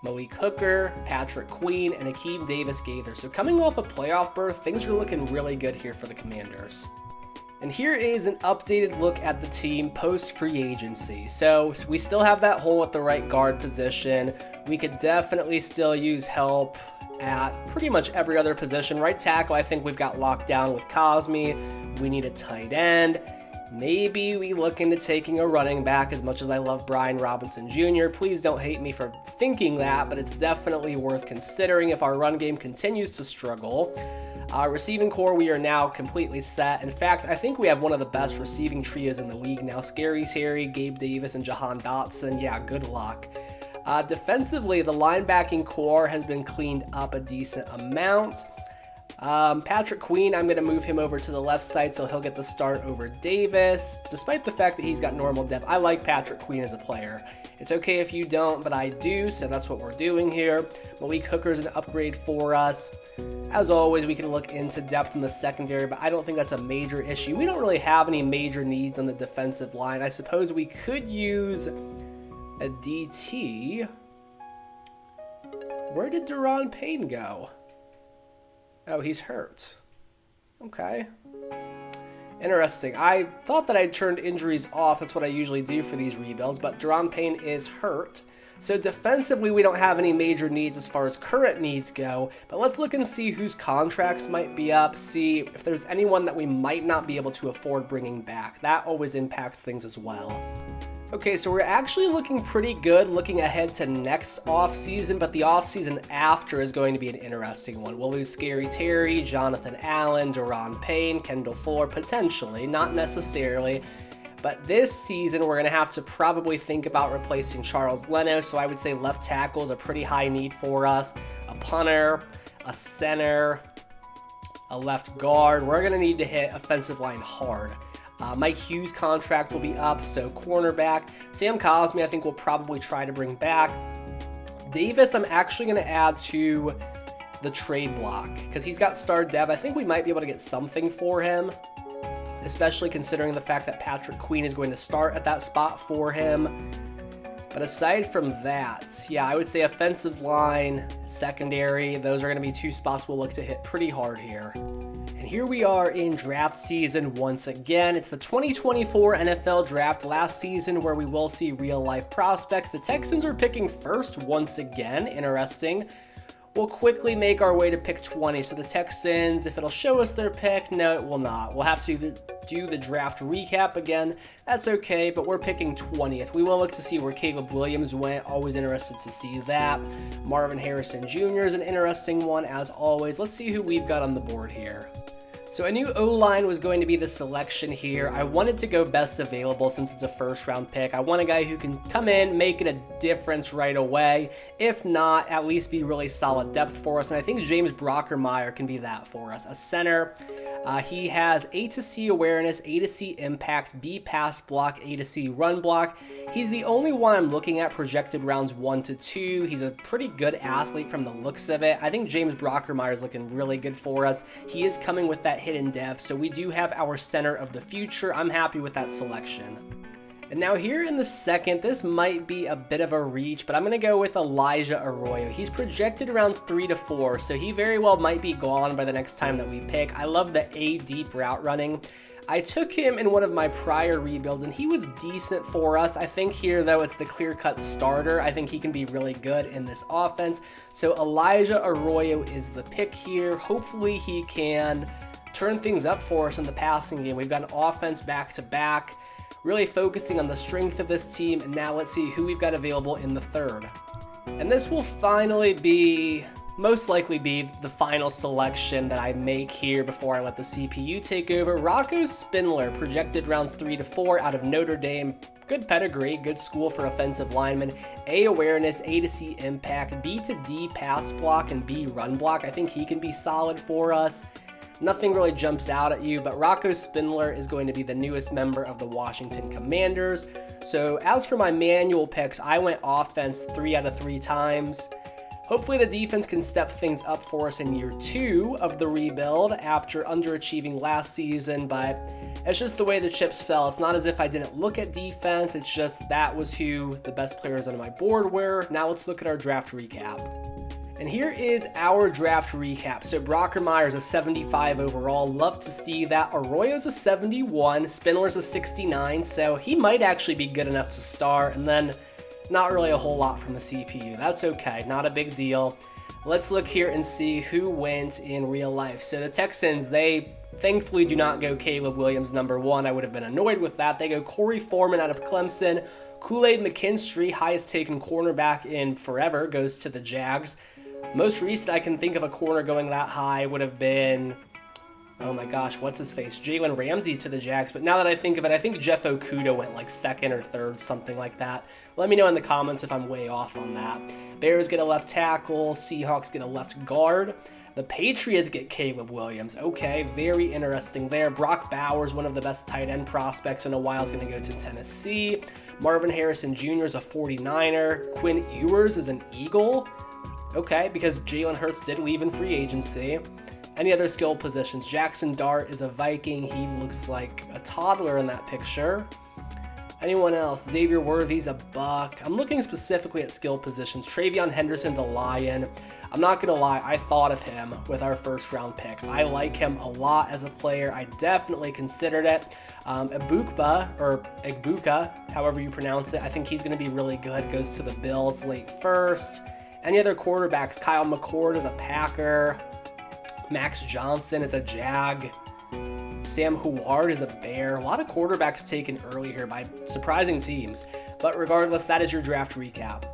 Malik Hooker, Patrick Queen, and Akeem Davis Gaither. So coming off a playoff berth, things are looking really good here for the Commanders. And here is an updated look at the team post free agency. So we still have that hole at the right guard position. We could definitely still use help at pretty much every other position. Right tackle, I think we've got locked down with Cosme. We need a tight end. Maybe we look into taking a running back, as much as I love Brian Robinson Jr. Please don't hate me for thinking that, but it's definitely worth considering if our run game continues to struggle. Receiving core, we are now completely set. In fact, I think we have one of the best receiving trios in the league now. Scary Terry, Gabe Davis, and Jahan Dotson. Yeah, good luck. Defensively, the linebacking core has been cleaned up a decent amount. Patrick Queen, I'm going to move him over to the left side so he'll get the start over Davis. Despite the fact that he's got normal depth, I like Patrick Queen as a player. It's okay if you don't, but I do, so that's what we're doing here. Malik Hooker's an upgrade for us. As always, we can look into depth in the secondary, but I don't think that's a major issue. We don't really have any major needs on the defensive line. I suppose we could use a DT. Where did Deron Payne go? Oh, he's hurt. Okay. Interesting. I thought that I'd turned injuries off. That's what I usually do for these rebuilds, but Deron Payne is hurt. So defensively, we don't have any major needs as far as current needs go, but let's look and see whose contracts might be up, see if there's anyone that we might not be able to afford bringing back. That always impacts things as well. Okay, so we're actually looking pretty good looking ahead to next offseason, but the offseason after is going to be an interesting one. We'll lose Scary Terry, Jonathan Allen, Deron Payne, Kendall Fuller, potentially, not necessarily. But this season, we're going to have to probably think about replacing Charles Leno, so I would say left tackle is a pretty high need for us. A punter, a center, a left guard. We're going to need to hit offensive line hard. Mike Hughes' contract will be up, so cornerback. Sam Cosme, I think we'll probably try to bring back. Davis, I'm actually going to add to the trade block because he's got star dev. I think we might be able to get something for him, especially considering the fact that Patrick Queen is going to start at that spot for him. But aside from that, yeah, I would say offensive line, secondary, those are going to be two spots we'll look to hit pretty hard here. And here we are in draft season once again. It's the 2024 NFL Draft, last season where we will see real-life prospects. The Texans are picking first once again. Interesting. We'll quickly make our way to pick 20. So the Texans, if it'll show us their pick, no, it will not. We'll have to do the draft recap again. That's okay, but we're picking 20th. We will look to see where Caleb Williams went. Always interested to see that. Marvin Harrison Jr. is an interesting one, as always. Let's see who we've got on the board here. So a new O-line was going to be the selection here. I wanted to go best available since it's a first-round pick. I want a guy who can come in, make it a difference right away. If not, at least be really solid depth for us. And I think James Brockermeyer can be that for us. A center. He has A to C awareness, A to C impact, B pass block, A to C run block. He's the only one I'm looking at projected rounds 1 to 2. He's a pretty good athlete from the looks of it. I think James Brockermeyer is looking really good for us. He is coming with that hidden depth, so we do have our center of the future. I'm happy with that selection. And now here in the second, this might be a bit of a reach, but I'm going to go with Elijah Arroyo. He's projected rounds 3 to 4, so he very well might be gone by the next time that we pick. I love the A deep route running. I took him in one of my prior rebuilds, and he was decent for us. I think here, though, it's the clear-cut starter. I think he can be really good in this offense. So Elijah Arroyo is the pick here. Hopefully he can turn things up for us in the passing game. We've got an offense back-to-back. Really focusing on the strength of this team, and now let's see who we've got available in the third. And this will finally be, most likely be, the final selection that I make here before I let the CPU take over. Rocco Spindler, projected rounds 3 to 4 out of Notre Dame. Good pedigree, good school for offensive linemen. A awareness, A to C impact, B to D pass block, and B run block. I think he can be solid for us. Nothing really jumps out at you, but Rocco Spindler is going to be the newest member of the Washington Commanders. So as for my manual picks, I went offense 3 out of 3 times. Hopefully the defense can step things up for us in year 2 of the rebuild after underachieving last season, but it's just the way the chips fell. It's not as if I didn't look at defense, it's just that was who the best players on my board were. Now let's look at our draft recap. And here is our draft recap. So Brockermeyer's a 75 overall. Love to see that. Arroyo's a 71. Spindler's a 69. So he might actually be good enough to start. And then not really a whole lot from the CPU. That's okay. Not a big deal. Let's look here and see who went in real life. So the Texans, they thankfully do not go Caleb Williams number 1. I would have been annoyed with that. They go Corey Foreman out of Clemson. Kool-Aid McKinstry, highest taken cornerback in forever, goes to the Jags. Most recent I can think of a corner going that high would have been, oh my gosh, what's his face? Jalen Ramsey to the Jags. But now that I think of it, I think Jeff Okudah went like 2nd or 3rd, something like that. Let me know in the comments if I'm way off on that. Bears get a left tackle. Seahawks get a left guard. The Patriots get Caleb Williams. Okay, very interesting there. Brock Bowers, one of the best tight end prospects in a while, is going to go to Tennessee. Marvin Harrison Jr. is a 49er. Quinn Ewers is an Eagle. Okay, because Jalen Hurts did leave in free agency. Any other skill positions? Jackson Dart is a Viking. He looks like a toddler in that picture. Anyone else? Xavier Worthy's a Buck. I'm looking specifically at skill positions. Travion Henderson's a Lion. I'm not going to lie, I thought of him with our first round pick. I like him a lot as a player. I definitely considered it. Egbuka, however you pronounce it, I think he's going to be really good. Goes to the Bills late first. Any other quarterbacks? Kyle McCord is a Packer. Max Johnson is a Jag. Sam Huard is a Bear. A lot of quarterbacks taken early here by surprising teams. But regardless, that is your draft recap.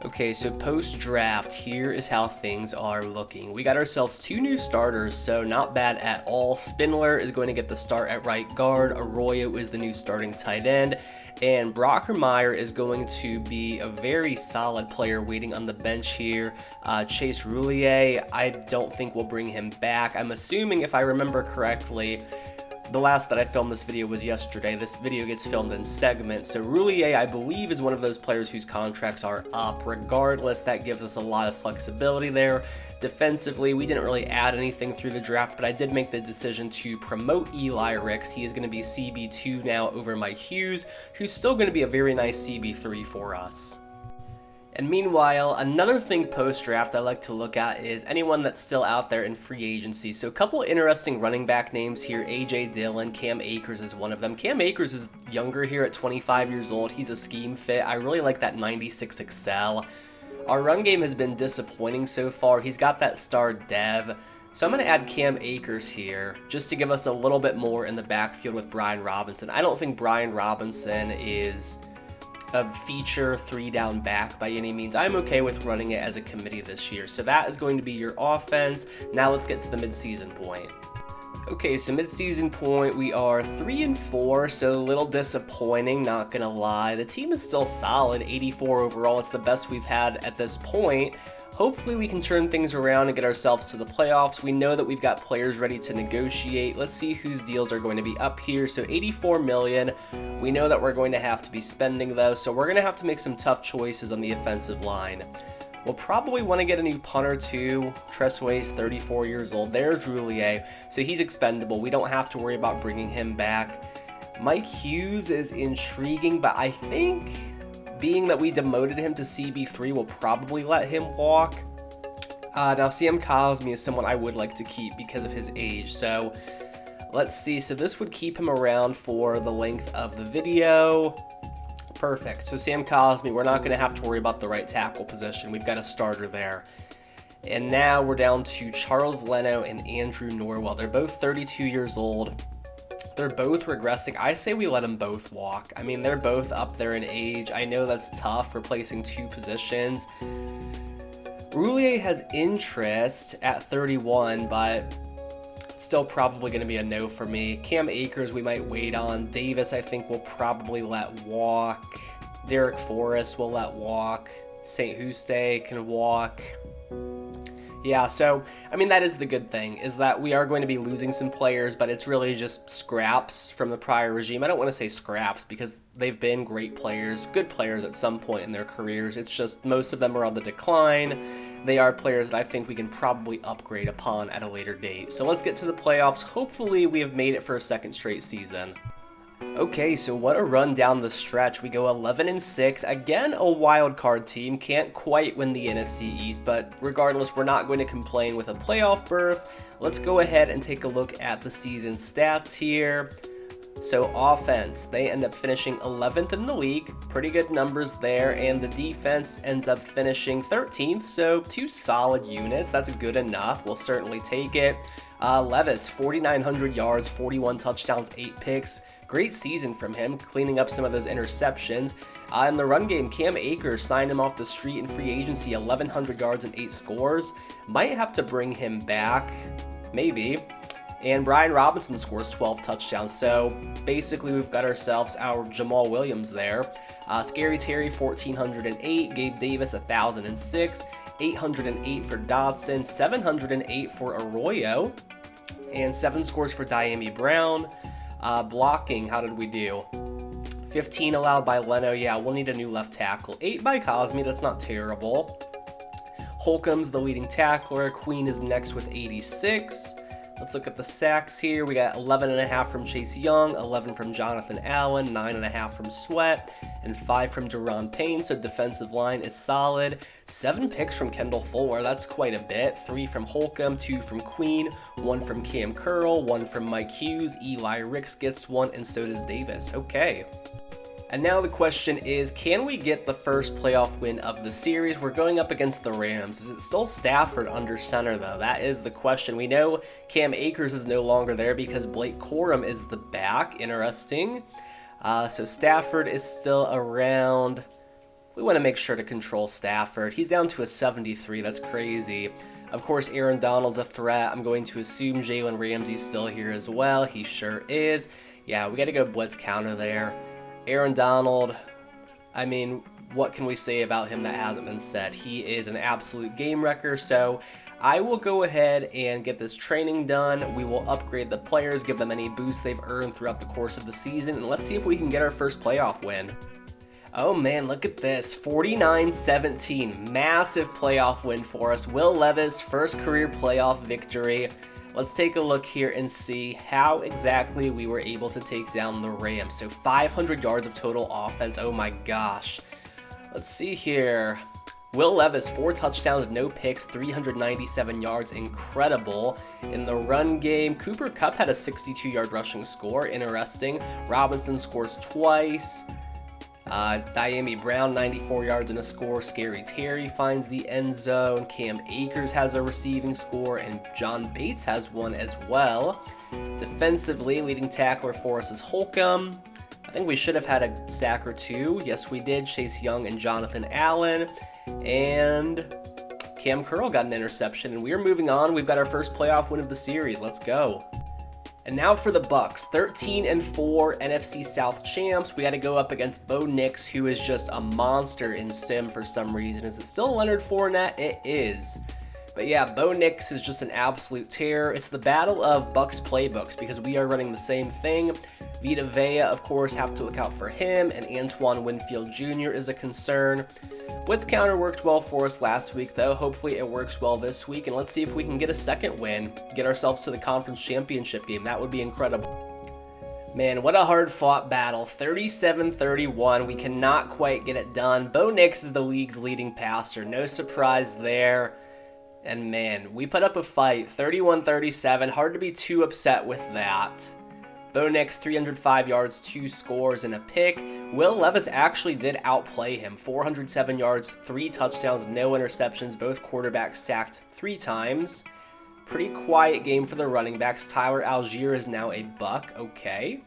Okay, so post-draft, here is how things are looking. We got ourselves 2 new starters, so not bad at all. Spindler is going to get the start at right guard. Arroyo is the new starting tight end. And Brockermeyer is going to be a very solid player waiting on the bench here. Chase Roulier, I don't think we'll bring him back. I'm assuming, if I remember correctly, The last that I filmed this video was yesterday. This video gets filmed in segments. So Roulier, I believe, is one of those players whose contracts are up. Regardless, that gives us a lot of flexibility there. Defensively, we didn't really add anything through the draft, but I did make the decision to promote Eli Ricks. He is going to be CB2 now over Mike Hughes, who's still going to be a very nice CB3 for us. And meanwhile, another thing post-draft I like to look at is anyone that's still out there in free agency. So a couple interesting running back names here. A.J. Dillon, Cam Akers is one of them. Cam Akers is younger here at 25 years old. He's a scheme fit. I really like that 96 Excel. Our run game has been disappointing so far. He's got that star dev. So I'm going to add Cam Akers here just to give us a little bit more in the backfield with Brian Robinson. I don't think Brian Robinson is a feature 3-down back by any means. I'm okay with running it as a committee this year. So that is going to be your offense. Now let's get to the midseason point. Okay, so midseason point, we are 3-4, so a little disappointing, not gonna lie. The team is still solid, 84 overall. It's the best we've had at this point. Hopefully we can turn things around and get ourselves to the playoffs. We know that we've got players ready to negotiate. Let's see whose deals are going to be up here. So 84 million. We know that we're going to have to be spending though, so we're going to have to make some tough choices on the offensive line. We'll probably want to get a new punter too. Tressway's 34 years old. There's Roulier, so he's expendable. We don't have to worry about bringing him back. Mike Hughes is intriguing, but I think being that we demoted him to CB3, we'll probably let him walk. Now Sam Cosmi is someone I would like to keep because of his age, so let's see. So this would keep him around for the length of the video. Perfect. So Sam Cosmi, we're not going to have to worry about the right tackle position. We've got a starter there. And now we're down to Charles Leno and Andrew Norwell. They're both 32 years old. They're both regressing. I say we let them both walk. I mean, they're both up there in age. I know that's tough, replacing two positions. Roulier has interest at 31, but it's still probably going to be a no for me. Cam Akers we might wait on. Davis I think we'll probably let walk. Derek Forrest we'll let walk. St. Juste can walk. Yeah, so, I mean, that is the good thing, is that we are going to be losing some players, but it's really just scraps from the prior regime. I don't want to say scraps, because they've been great players, good players at some point in their careers. It's just most of them are on the decline. They are players that I think we can probably upgrade upon at a later date. So let's get to the playoffs. Hopefully we have made it for a second straight season. Okay, so what a run down the stretch. We go 11-6. Again, a wild card team. Can't quite win the NFC East, but regardless, we're not going to complain with a playoff berth. Let's go ahead and take a look at the season stats here. So offense, they end up finishing 11th in the league. Pretty good numbers there, and the defense ends up finishing 13th, so two solid units. That's good enough. We'll certainly take it. Levis, 4,900 yards, 41 touchdowns, 8 picks. Great season from him, cleaning up some of those interceptions. In the run game, Cam Akers signed him off the street in free agency, 1,100 yards and 8 scores. Might have to bring him back, maybe. And Brian Robinson scores 12 touchdowns, so basically we've got ourselves our Jamal Williams there. Scary Terry, 1,408. Gabe Davis, 1,006. 808 for Dodson. 708 for Arroyo. And 7 scores for Diami Brown. Blocking, how did we do? 15 allowed by Leno. Yeah, we'll need a new left tackle. 8 by Cosmi, that's not terrible. Holcomb's the leading tackler. Queen is next with 86. Let's look at the sacks here. We got 11.5 from Chase Young, 11 from Johnathon Allen, 9.5 from Sweat, and 5 from Deron Payne, so defensive line is solid. 7 picks from Kendall Fuller, that's quite a bit. 3 from Holcomb, 2 from Queen, 1 from Cam Curl, 1 from Mike Hughes, Eli Ricks gets 1, and so does Davis. Okay. And now the question is, can we get the first playoff win of the series? We're going up against the Rams. Is it still Stafford under center, though? That is the question. We know Cam Akers is no longer there because Blake Corum is the back. Interesting. So Stafford is still around. We want to make sure to control Stafford. He's down to a 73. That's crazy. Of course, Aaron Donald's a threat. I'm going to assume Jalen Ramsey's still here as well. He sure is. Yeah, we got to go blitz counter there. Aaron Donald, I mean, what can we say about him that hasn't been said? He is an absolute game wrecker, so I will go ahead and get this training done. We will upgrade the players, give them any boosts they've earned throughout the course of the season, and let's see if we can get our first playoff win. Oh man, look at this, 49-17, massive playoff win for us. Will Levis, first career playoff victory. Let's take a look here and see how exactly we were able to take down the Rams. So 500 yards of total offense, oh my gosh. Let's see here. Will Levis, 4 touchdowns, no picks, 397 yards, incredible. In the run game, Cooper Kupp had a 62-yard rushing score, interesting. Robinson scores twice. Diami Brown, 94 yards and a score. Scary Terry finds the end zone. Cam Akers has a receiving score, and John Bates has one as well. Defensively, leading tackler for us is Holcomb. I think we should have had a sack or two. Yes, we did. Chase Young and Jonathan Allen. And Cam Curl got an interception, and we're moving on. We've got our first playoff win of the series. Let's go. And now for the Bucks, 13-4 NFC South champs. We had to go up against Bo Nix, who is just a monster in sim for some reason. Is it still Leonard Fournette? It is. But yeah, Bo Nix is just an absolute terror. It's the battle of Bucks playbooks because we are running the same thing. Vita Vea, of course, have to look out for him, and Antoine Winfield Jr. is a concern. Blitz counter worked well for us last week, though. Hopefully it works well this week, and let's see if we can get a second win, get ourselves to the conference championship game. That would be incredible. Man, what a hard-fought battle. 37-31. We cannot quite get it done. Bo Nix is the league's leading passer. No surprise there. And man, we put up a fight. 31-37. Hard to be too upset with that. Bo Nix, 305 yards, 2 scores, and a pick. Will Levis actually did outplay him. 407 yards, 3 touchdowns, no interceptions. Both quarterbacks sacked 3 times. Pretty quiet game for the running backs. Tyler Algier is now a buck. Okay.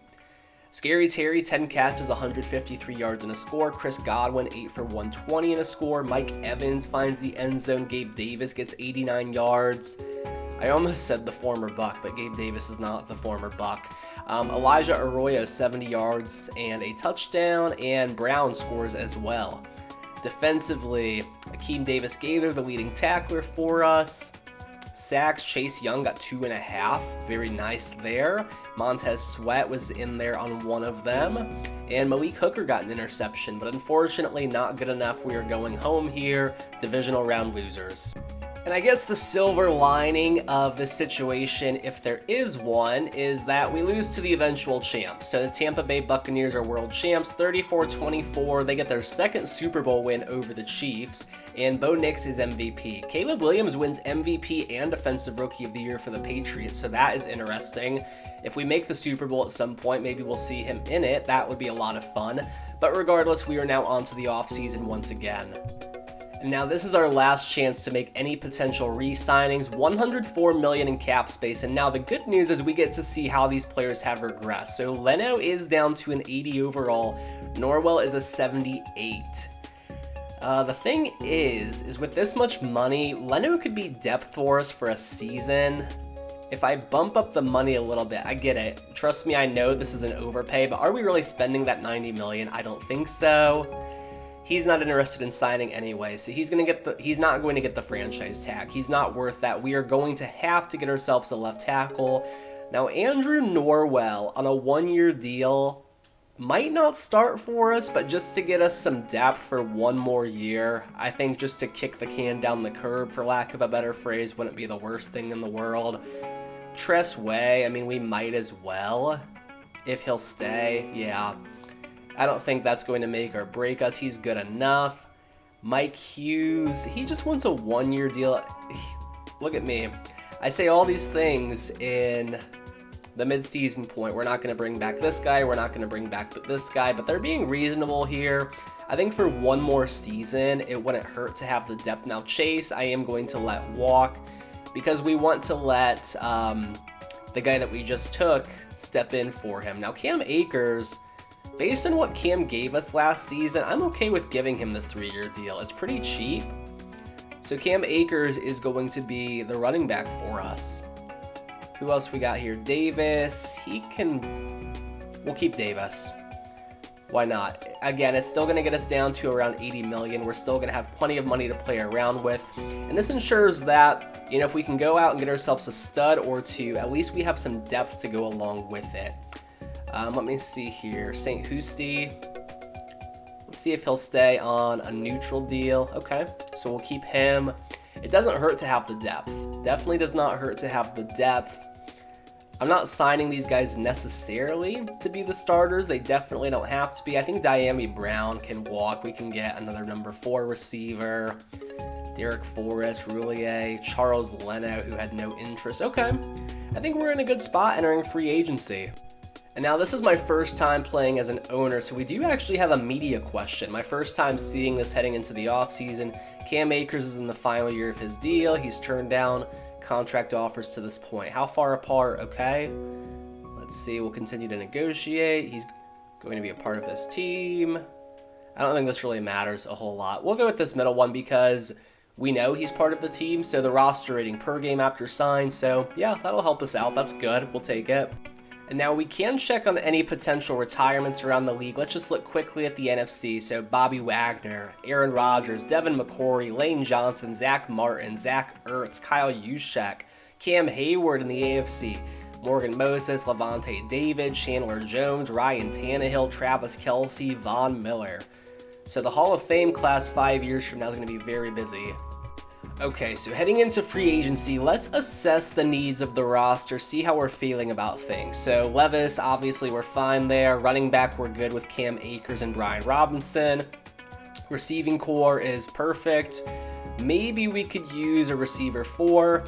Scary Terry, 10 catches, 153 yards, and a score. Chris Godwin, 8 for 120 and a score. Mike Evans finds the end zone. Gabe Davis gets 89 yards. I almost said the former Buck, but Gabe Davis is not the former Buck. Elijah Arroyo, 70 yards and a touchdown, and Brown scores as well. Defensively, Akeem Davis-Gaither, the leading tackler for us. Sacks, Chase Young got 2.5. Very nice there. Montez Sweat was in there on one of them. And Malik Hooker got an interception, but unfortunately not good enough. We are going home here. Divisional round losers. And I guess the silver lining of this situation, if there is one, is that we lose to the eventual champs. So the Tampa Bay Buccaneers are world champs, 34-24. They get their second Super Bowl win over the Chiefs, and Bo Nix is MVP. Caleb Williams wins MVP and Defensive Rookie of the Year for the Patriots, so that is interesting. If we make the Super Bowl at some point, maybe we'll see him in it. That would be a lot of fun. But regardless, we are now on to the offseason once again. And now this is our last chance to make any potential re-signings, $104 million in cap space, and now the good news is we get to see how these players have regressed. So Leno is down to an 80 overall, Norwell is a 78. The thing is with this much money, Leno could be depth for us for a season. If I bump up the money a little bit, I get it. Trust me, I know this is an overpay, but are we really spending that $90 million? I don't think so. He's not interested in signing anyway, so he's not going to get the franchise tag. He's not worth that. We are going to have to get ourselves a left tackle. Now, Andrew Norwell on a 1-year deal might not start for us, but just to get us some depth for 1 more year, I think just to kick the can down the curb, for lack of a better phrase, wouldn't be the worst thing in the world. Tress Way, I mean, we might as well, if he'll stay, yeah. I don't think that's going to make or break us. He's good enough. Mike Hughes, he just wants a 1-year deal. Look at me. I say all these things in the mid-season point. We're not going to bring back this guy. We're not going to bring back this guy. But they're being reasonable here. I think for 1 more season, it wouldn't hurt to have the depth. Now, Chase, I am going to let walk because we want to let the guy that we just took step in for him. Now, Cam Akers, based on what Cam gave us last season, I'm okay with giving him this 3-year deal. It's pretty cheap. So Cam Akers is going to be the running back for us. Who else we got here? Davis. We'll keep Davis. Why not? Again, it's still going to get us down to around 80 million. We're still going to have plenty of money to play around with. And this ensures that, if we can go out and get ourselves a stud or two, at least we have some depth to go along with it. Let me see here. St. Housty. Let's see if he'll stay on a neutral deal. Okay, so we'll keep him. It doesn't hurt to have the depth. Definitely does not hurt to have the depth. I'm not signing these guys necessarily to be the starters. They definitely don't have to be. I think Diami Brown can walk. We can get another number 4 receiver. Derek Forrest, Roulier, Charles Leno, who had no interest. Okay, I think we're in a good spot entering free agency. And now this is my first time playing as an owner, so we do actually have a media question. My first time seeing this heading into the offseason. Cam Akers is in the final year of his deal. He's turned down contract offers to this point. How far apart? Okay. Let's see. We'll continue to negotiate. He's going to be a part of this team. I don't think this really matters a whole lot. We'll go with this middle one because we know he's part of the team, so the roster rating per game after sign. So yeah, that'll help us out. That's good. We'll take it. And now we can check on any potential retirements around the league. Let's just look quickly at the NFC. So Bobby Wagner, Aaron Rodgers, Devin McCourty, Lane Johnson, Zach Martin, Zach Ertz, Kyle Juszczyk, Cam Hayward in the AFC, Morgan Moses, Levante David, Chandler Jones, Ryan Tannehill, Travis Kelce, Von Miller. So the Hall of Fame class 5 years from now is going to be very busy. Okay, so heading into free agency, let's assess the needs of the roster, see how we're feeling about things. So Levis, obviously we're fine there. Running back, we're good with Cam Akers and Brian Robinson. Receiving core is perfect. Maybe we could use a receiver 4.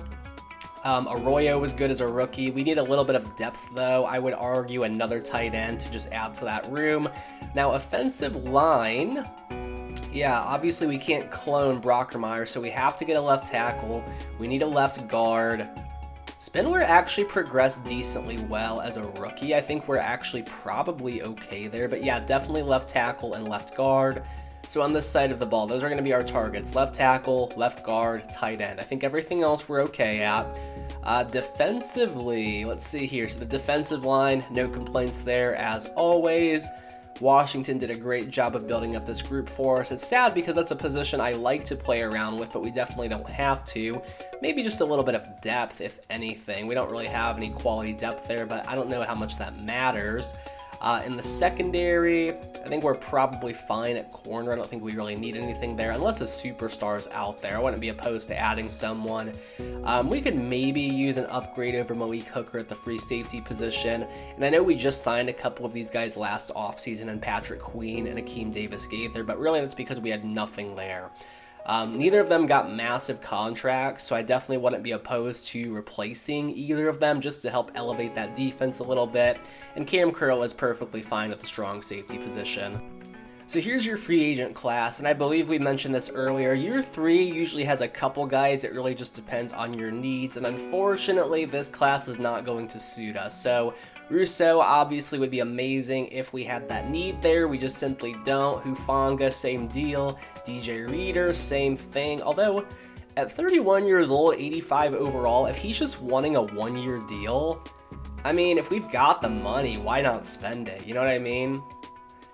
Arroyo was good as a rookie. We need a little bit of depth, though. I would argue another tight end to just add to that room. Now, offensive line... Yeah, obviously we can't clone Brockermeyer, so we have to get a left tackle. We need a left guard. Spindler actually progressed decently well as a rookie. I think we're actually probably okay there. But yeah, definitely left tackle and left guard. So on this side of the ball, those are going to be our targets. Left tackle, left guard, tight end. I think everything else we're okay at. Defensively, let's see here. So the defensive line, no complaints there as always. Washington did a great job of building up this group for us. It's sad because that's a position I like to play around with, but we definitely don't have to. Maybe just a little bit of depth, if anything. We don't really have any quality depth there, but I don't know how much that matters. In the secondary, I think we're probably fine at corner. I don't think we really need anything there, unless a superstar is out there. I wouldn't be opposed to adding someone. We could maybe use an upgrade over Malik Hooker at the free safety position. And I know we just signed a couple of these guys last offseason, and Patrick Queen and Akeem Davis Gaither, but really that's because we had nothing there. Neither of them got massive contracts, so I definitely wouldn't be opposed to replacing either of them just to help elevate that defense a little bit. And Cam Curl is perfectly fine at the strong safety position. So here's your free agent class, and I believe we mentioned this earlier. Year 3 usually has a couple guys. It really just depends on your needs, and unfortunately this class is not going to suit us. So Rousseau obviously would be amazing if we had that need there. We just simply don't. Hufanga, same deal. DJ Reader, same thing. Although, at 31 years old, 85 overall, if he's just wanting a 1-year deal, I mean, if we've got the money, why not spend it? You know what I mean?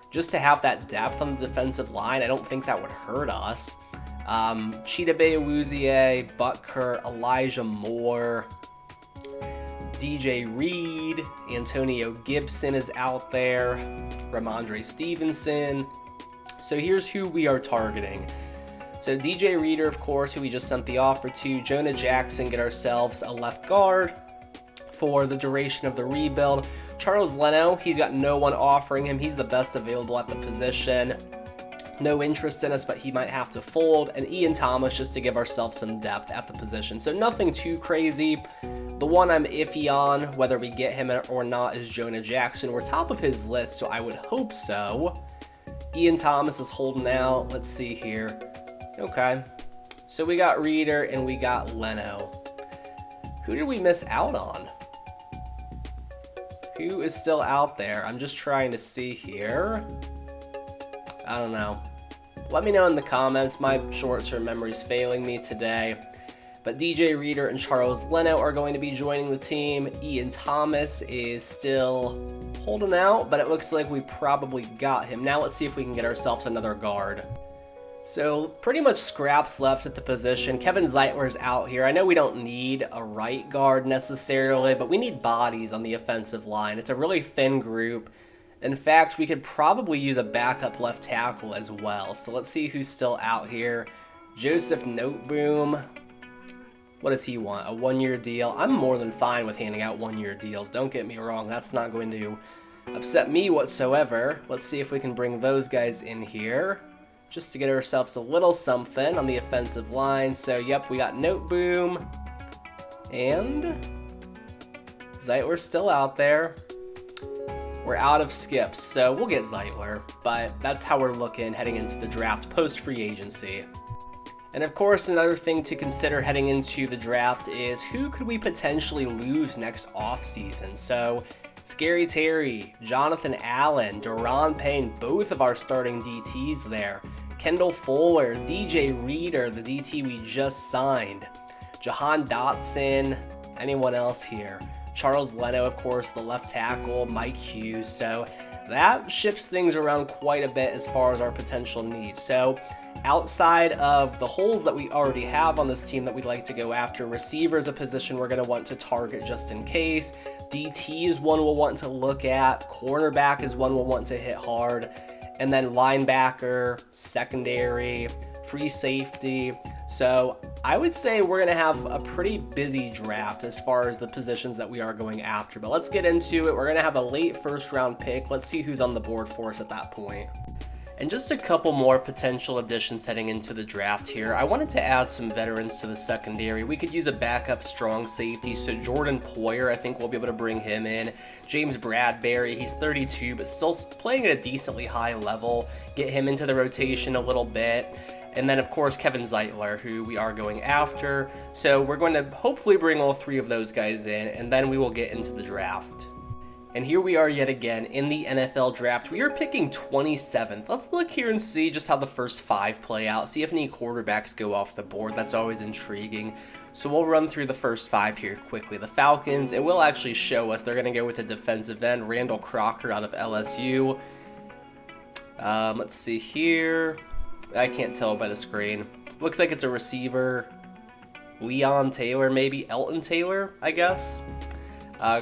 Just to have that depth on the defensive line, I don't think that would hurt us. Chidobe Awuzie, Butker, Elijah Moore, DJ Reed, Antonio Gibson is out there, Ramondre Stevenson. So here's who we are targeting. So DJ Reader, of course, who we just sent the offer to. Jonah Jackson, get ourselves a left guard for the duration of the rebuild. Charles Leno, he's got no one offering him. He's the best available at the position. No interest in us, but he might have to fold. And Ian Thomas, just to give ourselves some depth at the position. So nothing too crazy. The one I'm iffy on, whether we get him or not, is Jonah Jackson. We're top of his list, so I would hope so. Ian Thomas is holding out. Let's see here. Okay. So we got Reader and we got Leno. Who did we miss out on? Who is still out there? I'm just trying to see here. I don't know. Let me know in the comments. My short-term memory's failing me today. But DJ Reader and Charles Leno are going to be joining the team. Ian Thomas is still holding out, but it looks like we probably got him. Now let's see if we can get ourselves another guard. So pretty much scraps left at the position. Kevin Zeitler's out here. I know we don't need a right guard necessarily, but we need bodies on the offensive line. It's a really thin group. In fact, we could probably use a backup left tackle as well. So let's see who's still out here. Joseph Noteboom. What does he want? A one-year deal? I'm more than fine with handing out one-year deals. Don't get me wrong. That's not going to upset me whatsoever. Let's see if we can bring those guys in here just to get ourselves a little something on the offensive line. So, yep, we got Noteboom. And Zeitler's still out there. We're out of skips, so we'll get Zeitler, but that's how we're looking heading into the draft post-free agency. And of course, another thing to consider heading into the draft is who could we potentially lose next offseason? So, Scary Terry, Johnathon Allen, Duran Payne, both of our starting DTs there. Kendall Fuller, DJ Reader, the DT we just signed. Jahan Dotson, anyone else here? Charles Leno, of course, the left tackle, Mike Hughes. So that shifts things around quite a bit as far as our potential needs. So outside of the holes that we already have on this team that we'd like to go after, receiver is a position we're going to want to target just in case. DT is one we'll want to look at. Cornerback is one we'll want to hit hard. And then linebacker, secondary, free safety. So I would say we're going to have a pretty busy draft as far as the positions that we are going after. But let's get into it. We're going to have a late first round pick. Let's see who's on the board for us at that point. And just a couple more potential additions heading into the draft here. I wanted to add some veterans to the secondary. We could use a backup strong safety. So Jordan Poyer, I think we'll be able to bring him in. James Bradbury, he's 32, but still playing at a decently high level. Get him into the rotation a little bit. And then, of course, Kevin Zeitler, who we are going after. So we're going to hopefully bring all three of those guys in, and then we will get into the draft. And here we are yet again in the NFL draft. We are picking 27th. Let's look here and see just how the first 5 play out. See if any quarterbacks go off the board. That's always intriguing. So we'll run through the first 5 here quickly. The Falcons, it will actually show us. They're going to go with a defensive end, Randall Crocker out of LSU. Let's see here. I can't tell by the screen. Looks like it's a receiver. Leon Taylor, maybe Elton Taylor, I guess.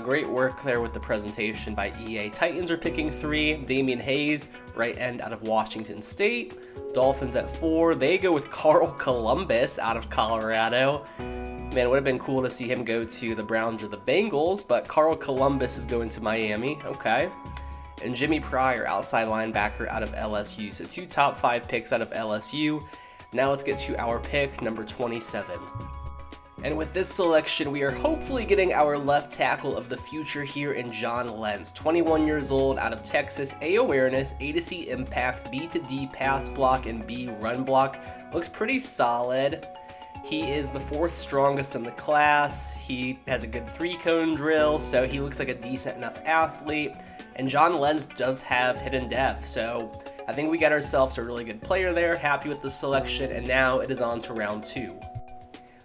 Great work there with the presentation by EA. Titans are picking 3. Damian Hayes, right end out of Washington State. Dolphins at 4. They go with Carl Columbus out of Colorado. Man, it would have been cool to see him go to the Browns or the Bengals, but Carl Columbus is going to Miami. Okay. And Jimmy Pryor, outside linebacker out of LSU. So 2 top 5 picks out of LSU. Now let's get to our pick, number 27. And with this selection, we are hopefully getting our left tackle of the future here in John Lentz. 21 years old, out of Texas, A awareness, A to C impact, B to D pass block, and B run block. Looks pretty solid. He is the 4th strongest in the class. He has a good 3-cone drill, so he looks like a decent enough athlete. And John Lentz does have hidden depth, so I think we got ourselves a really good player there. Happy with the selection, and now it is on to round 2.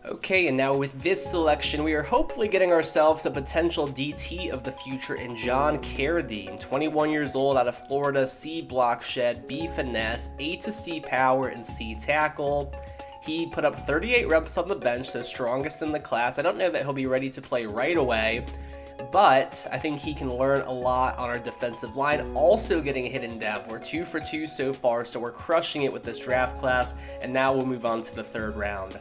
Okay, and now with this selection, we are hopefully getting ourselves a potential DT of the future in John Carradine, 21 years old, out of Florida, C block shed, B finesse, A to C power, and C tackle. He put up 38 reps on the bench, so strongest in the class. I don't know that he'll be ready to play right away, but I think he can learn a lot on our defensive line. Also getting a hidden dev. We're 2 for 2 so far, so we're crushing it with this draft class, and now we'll move on to the 3rd round.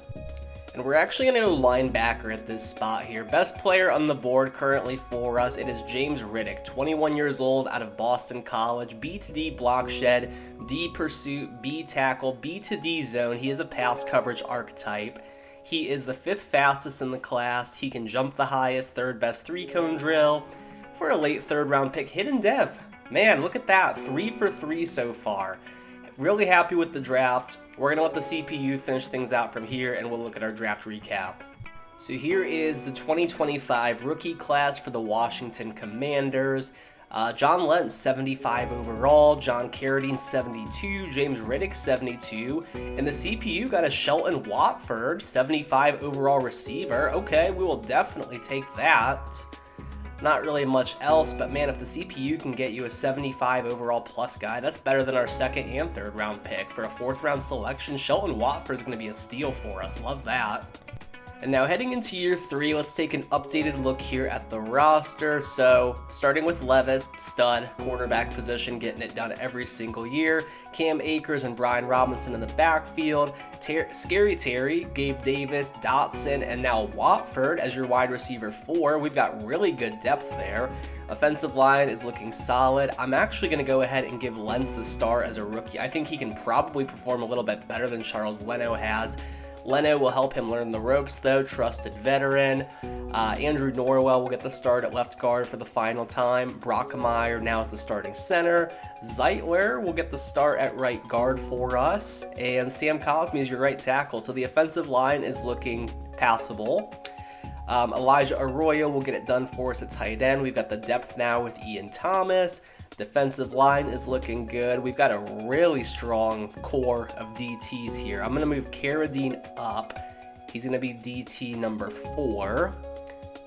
And we're actually going to go linebacker at this spot here. Best player on the board currently for us, it is James Riddick, 21 years old, out of Boston College, B to D block shed, D pursuit, B tackle, B to D zone. He is a pass coverage archetype. He is the 5th fastest in the class. He can jump the highest, 3rd best 3-cone drill. For a late 3rd round pick, hidden dev. Man, look at that, 3 for 3 so far. Really happy with the draft. We're going to let the CPU finish things out from here, and we'll look at our draft recap. So here is the 2025 rookie class for the Washington Commanders. John Lentz, 75 overall, John Carradine, 72, James Riddick, 72, and the CPU got a Shelton Watford, 75 overall receiver. Okay, we will definitely take that. Not really much else, but man, if the CPU can get you a 75 overall plus guy, that's better than our second and third round pick. For a fourth round selection, Shelton Watford is going to be a steal for us. Love that. And now heading into year 3, let's take an updated look here at the roster. So starting with Levis, stud, quarterback position, getting it done every single year. Cam Akers and Brian Robinson in the backfield. Scary Terry, Gabe Davis, Dotson, and now Watford as your wide receiver 4. We've got really good depth there. Offensive line is looking solid. I'm actually going to go ahead and give Lentz the start as a rookie. I think he can probably perform a little bit better than Charles Leno has. Leno will help him learn the ropes, though, trusted veteran. Andrew Norwell will get the start at left guard for the final time. Brockemeyer now is the starting center. Zeitler will get the start at right guard for us. And Sam Cosme is your right tackle, so the offensive line is looking passable. Elijah Arroyo will get it done for us at tight end. We've got the depth now with Ian Thomas. Defensive line is looking good. We've got a really strong core of DTs here. I'm going to move Carradine up. He's going to be DT number 4.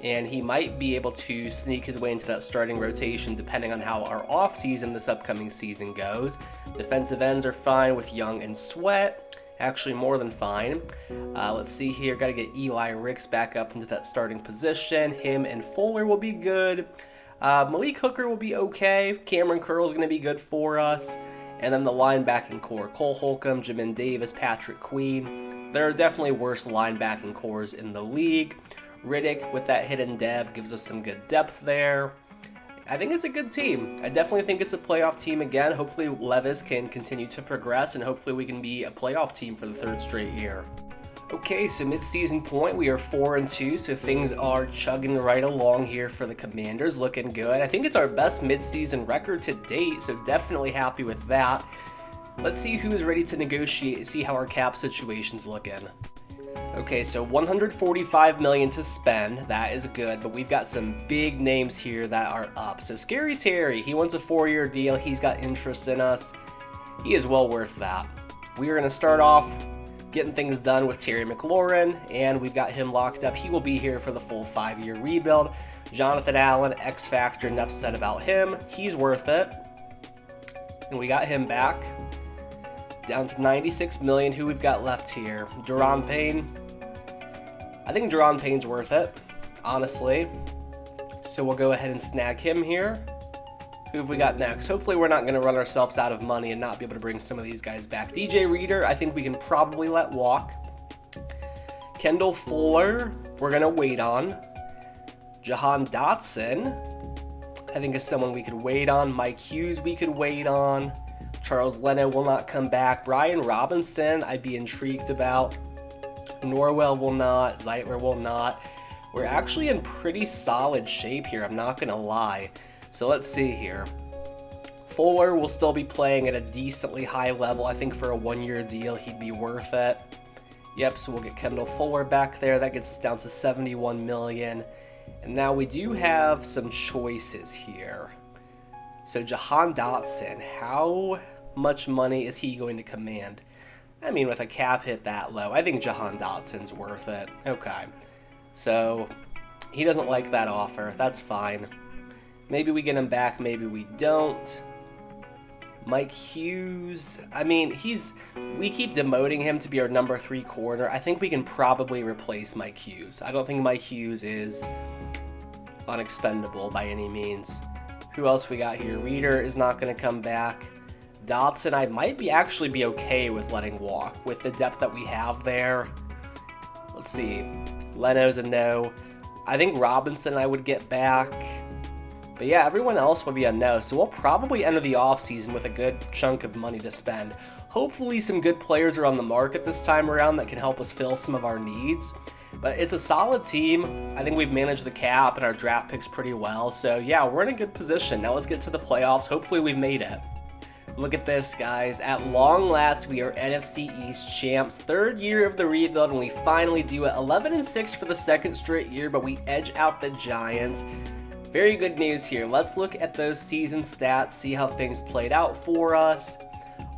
And he might be able to sneak his way into that starting rotation depending on how our offseason this upcoming season goes. Defensive ends are fine with Young and Sweat. Actually, more than fine. Let's see here. Got to get Eli Ricks back up into that starting position. Him and Fuller will be good. Malik Hooker will be okay. Cameron Curl is going to be good for us. And then the linebacking core, Cole Holcomb, Jamin Davis, Patrick Queen. There are definitely worse linebacking cores in the league. Riddick with that hidden dev gives us some good depth there. I think it's a good team. I definitely think it's a playoff team again. Hopefully Levis can continue to progress, and hopefully we can be a playoff team for the 3rd straight year. Okay, so mid-season point, we are 4-2, so things are chugging right along here for the Commanders, looking good. I think it's our best mid-season record to date, so definitely happy with that. Let's see who is ready to negotiate, see how our cap situation's looking. Okay, so $145 million to spend, that is good, but we've got some big names here that are up. So Scary Terry, he wants a 4-year deal, he's got interest in us. He is well worth that. We are going to start off getting things done with Terry McLaurin, and we've got him locked up. He will be here for the full 5-year rebuild. Johnathon Allen, X Factor, enough said about him. He's worth it. And we got him back. Down to $96 million. Who we've got left here? Daron Payne. I think Daron Payne's worth it, honestly. So we'll go ahead and snag him here. Who have we got next? Hopefully we're not going to run ourselves out of money and not be able to bring some of these guys back. DJ Reader, I think we can probably let walk. Kendall Fuller, we're going to wait on. Jahan Dotson, I think is someone we could wait on. Mike Hughes, we could wait on. Charles Leno will not come back. Brian Robinson, I'd be intrigued about. Norwell will not. Zeitler will not. We're actually in pretty solid shape here, I'm not going to lie. So let's see here. Fuller will still be playing at a decently high level. I think for a 1-year deal, he'd be worth it. Yep, so we'll get Kendall Fuller back there. That gets us down to $71 million. And now we do have some choices here. So Jahan Dotson, how much money is he going to command? I mean, with a cap hit that low, I think Jahan Dotson's worth it. Okay. So he doesn't like that offer. That's fine. Maybe we get him back, maybe we don't. Mike Hughes, I mean, we keep demoting him to be our number 3 corner. I think we can probably replace Mike Hughes. I don't think Mike Hughes is unexpendable by any means. Who else we got here? Reader is not going to come back. Dotson, I might actually be okay with letting walk with the depth that we have there. Let's see. Leno's a no. I think Robinson I would get back. But yeah, everyone else would be a no, so we'll probably enter the offseason with a good chunk of money to spend. Hopefully some good players are on the market this time around that can help us fill some of our needs. But it's a solid team. I think we've managed the cap and our draft picks pretty well. So yeah, we're in a good position. Now let's get to the playoffs. Hopefully we've made it. Look at this, guys. At long last, we are NFC East champs. 3rd year of the rebuild, and we finally do it. 11-6 for the 2nd straight year, but we edge out the Giants. Very good news here. Let's look at those season stats, see how things played out for us.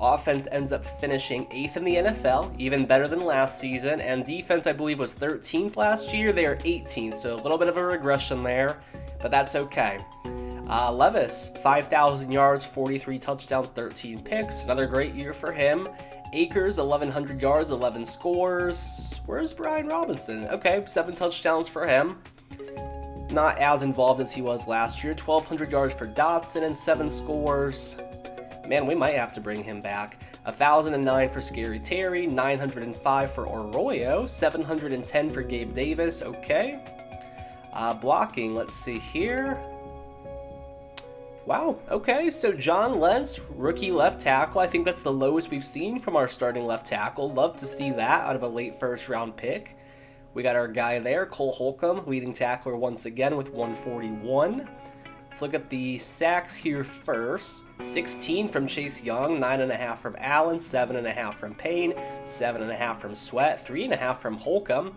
Offense ends up finishing 8th in the NFL, even better than last season, and defense I believe was 13th last year. They are 18th, so a little bit of a regression there, but that's okay. Levis, 5,000 yards, 43 touchdowns, 13 picks. Another great year for him. Akers, 1,100 yards, 11 scores. Where's Brian Robinson? Okay, 7 touchdowns for him. Not as involved as he was last year. 1,200 yards for Dotson and 7 scores. Man, we might have to bring him back. 1,009 for Scary Terry, 905 for Arroyo, 710 for Gabe Davis. Okay. Blocking, let's see here. Wow, okay, so John Lentz, rookie left tackle. I think that's the lowest we've seen from our starting left tackle. Love to see that out of a late first round pick. We got our guy there, Cole Holcomb, leading tackler once again with 141. Let's look at the sacks here first. 16 from Chase Young, 9.5 from Allen, 7.5 from Payne, 7.5 from Sweat, 3.5 from Holcomb,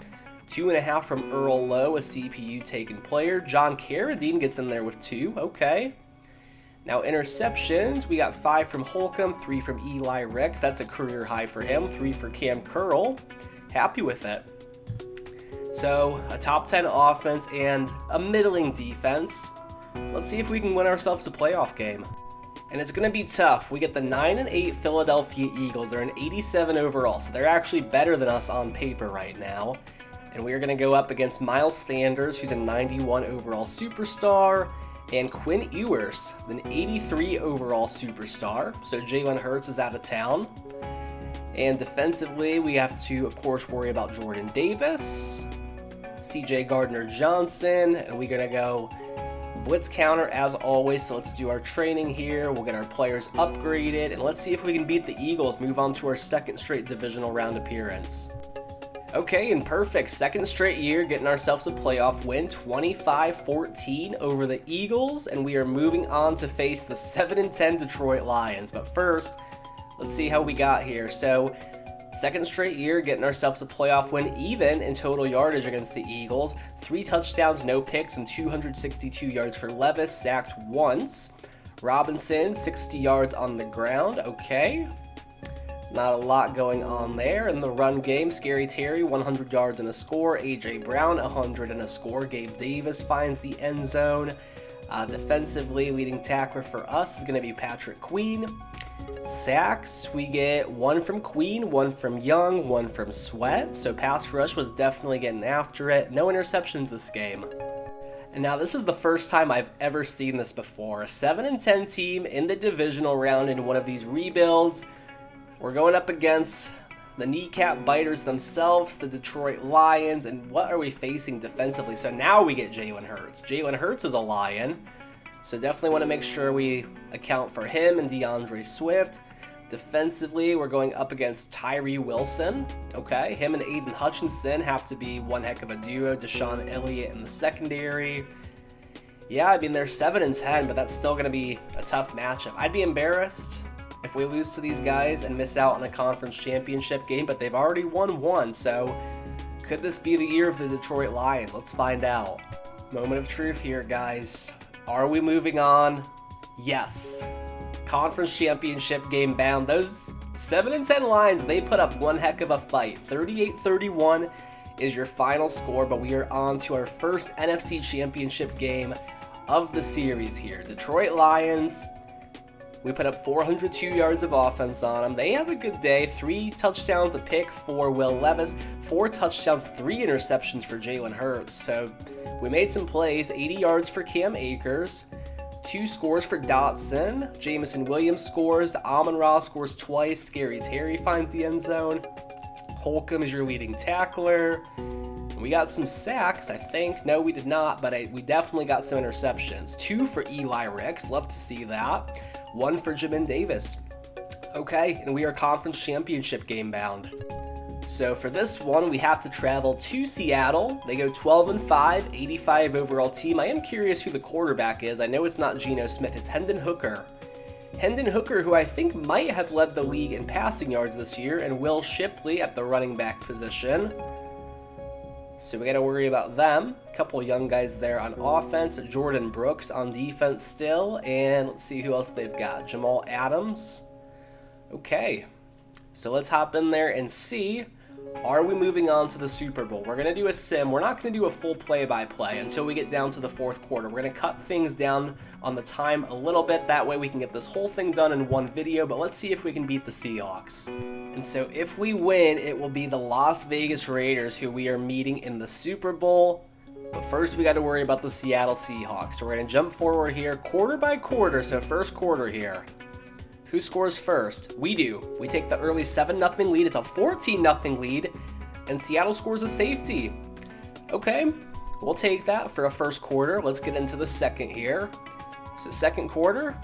2.5 from Earl Lowe, a CPU taken player. John Carradine gets in there with 2, okay. Now interceptions, we got 5 from Holcomb, 3 from Eli Ricks. That's a career high for him. 3 for Cam Curl. Happy with it. So a top 10 offense and a middling defense. Let's see if we can win ourselves a playoff game. And it's going to be tough. We get the 9-8 Philadelphia Eagles. They're an 87 overall, so they're actually better than us on paper right now. And we are going to go up against Miles Sanders, who's a 91 overall superstar, and Quinn Ewers, an 83 overall superstar. So Jalen Hurts is out of town. And defensively, we have to, of course, worry about Jordan Davis, CJ Gardner-Johnson, and we're going to go blitz counter as always. So let's do our training here. We'll get our players upgraded, and let's see if we can beat the Eagles, move on to our second straight divisional round appearance. Okay, and perfect. Second straight year, getting ourselves a playoff win, 25-14 over the Eagles, and we are moving on to face the 7-10 Detroit Lions. But first, let's see how we got here. So, second straight year, getting ourselves a playoff win, even in total yardage against the Eagles. 3 touchdowns, no picks, and 262 yards for Levis, sacked once. Robinson, 60 yards on the ground, okay. Not a lot going on there. In the run game, Scary Terry, 100 yards and a score. A.J. Brown, 100 and a score. Gabe Davis finds the end zone. Defensively, leading tackler for us is going to be Patrick Queen. Sacks, we get 1 from Queen, 1 from Young, 1 from Sweat. So pass rush was definitely getting after it. No interceptions this game. And now this is the first time I've ever seen this before. A 7-10 team in the divisional round in one of these rebuilds. We're going up against the kneecap biters themselves, the Detroit Lions, and what are we facing defensively? So now we get Jalen Hurts. Jalen Hurts is a Lion, so definitely want to make sure we account for him and DeAndre Swift. Defensively, we're going up against Tyree Wilson. Okay, him and Aiden Hutchinson have to be one heck of a duo. Deshaun Elliott in the secondary. Yeah, I mean, they're 7-10, but that's still going to be a tough matchup. I'd be embarrassed if we lose to these guys and miss out on a conference championship game, but they've already won one, so could this be the year of the Detroit Lions? Let's find out. Moment of truth here, guys. Are we moving on? Yes. Conference championship game bound. Those 7-10 Lions, they put up one heck of a fight. 38-31 is your final score, but we are on to our first NFC championship game of the series here. Detroit Lions. We put up 402 yards of offense on them. They have a good day. 3 touchdowns, a pick for Will Levis. 4 touchdowns, 3 interceptions for Jalen Hurts. So we made some plays. 80 yards for Cam Akers. 2 scores for Dotson. Jamison Williams scores. Amon-Ra scores twice. Scary Terry finds the end zone. Holcomb is your leading tackler. We got some sacks, I think. No, we did not, but we definitely got some interceptions. 2 for Eli Ricks. Love to see that. 1 for Jamin Davis. Okay, and we are conference championship game bound. So for this one, we have to travel to Seattle. They go 12-5, 85 overall team. I am curious who the quarterback is. I know it's not Geno Smith, it's Hendon Hooker. Hendon Hooker, who I think might have led the league in passing yards this year, and Will Shipley at the running back position. So we got to worry about them. A couple young guys there on offense. Jordan Brooks on defense still. And let's see who else they've got. Jamal Adams. Okay. So let's hop in there and see, are we moving on to the Super Bowl? We're going to do a sim. We're not going to do a full play-by-play until we get down to the fourth quarter. We're going to cut things down on the time a little bit. That way we can get this whole thing done in one video, but let's see if we can beat the Seahawks. And so if we win, it will be the Las Vegas Raiders who we are meeting in the Super Bowl. But first we got to worry about the Seattle Seahawks. So we're going to jump forward here quarter by quarter, so first quarter here. Who scores first? We do. We take the early 7-0 lead. It's a 14-0 lead, and Seattle scores a safety. Okay, we'll take that for a first quarter. Let's get into the second here. So second quarter,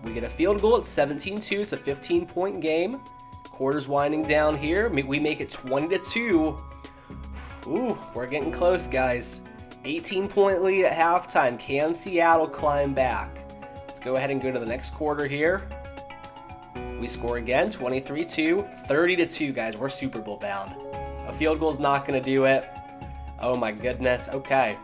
we get a field goal at 17-2. It's a 15-point game. Quarter's winding down here. We make it 20-2. Ooh, we're getting close, guys. 18-point lead at halftime. Can Seattle climb back? Go ahead and go to the next quarter here. We score again, 23-2, 30-2, guys. We're Super Bowl bound. A field goal is not going to do it. Oh my goodness. Okay.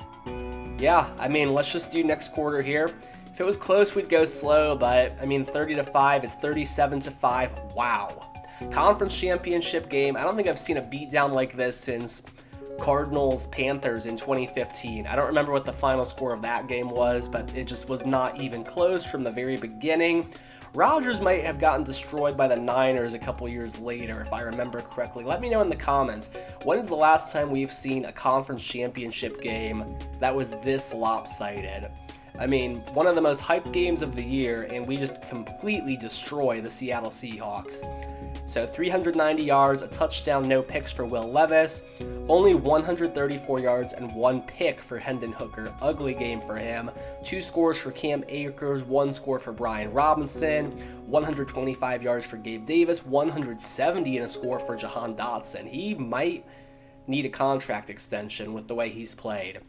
Yeah, I mean, let's just do next quarter here. If it was close, we'd go slow, but I mean, 30-5, it's 37-5. Wow. Conference championship game. I don't think I've seen a beatdown like this since Cardinals-Panthers in 2015. I don't remember what the final score of that game was, but it just was not even close from the very beginning. Rodgers might have gotten destroyed by the Niners a couple years later, if I remember correctly. Let me know in the comments, when is the last time we've seen a conference championship game that was this lopsided? I mean, one of the most hyped games of the year, and we just completely destroy the Seattle Seahawks. So 390 yards, a touchdown, no picks for Will Levis. Only 134 yards and 1 pick for Hendon Hooker. Ugly game for him. 2 scores for Cam Akers, 1 score for Brian Robinson. 125 yards for Gabe Davis, 170 and a score for Johnathon. He might need a contract extension with the way he's played.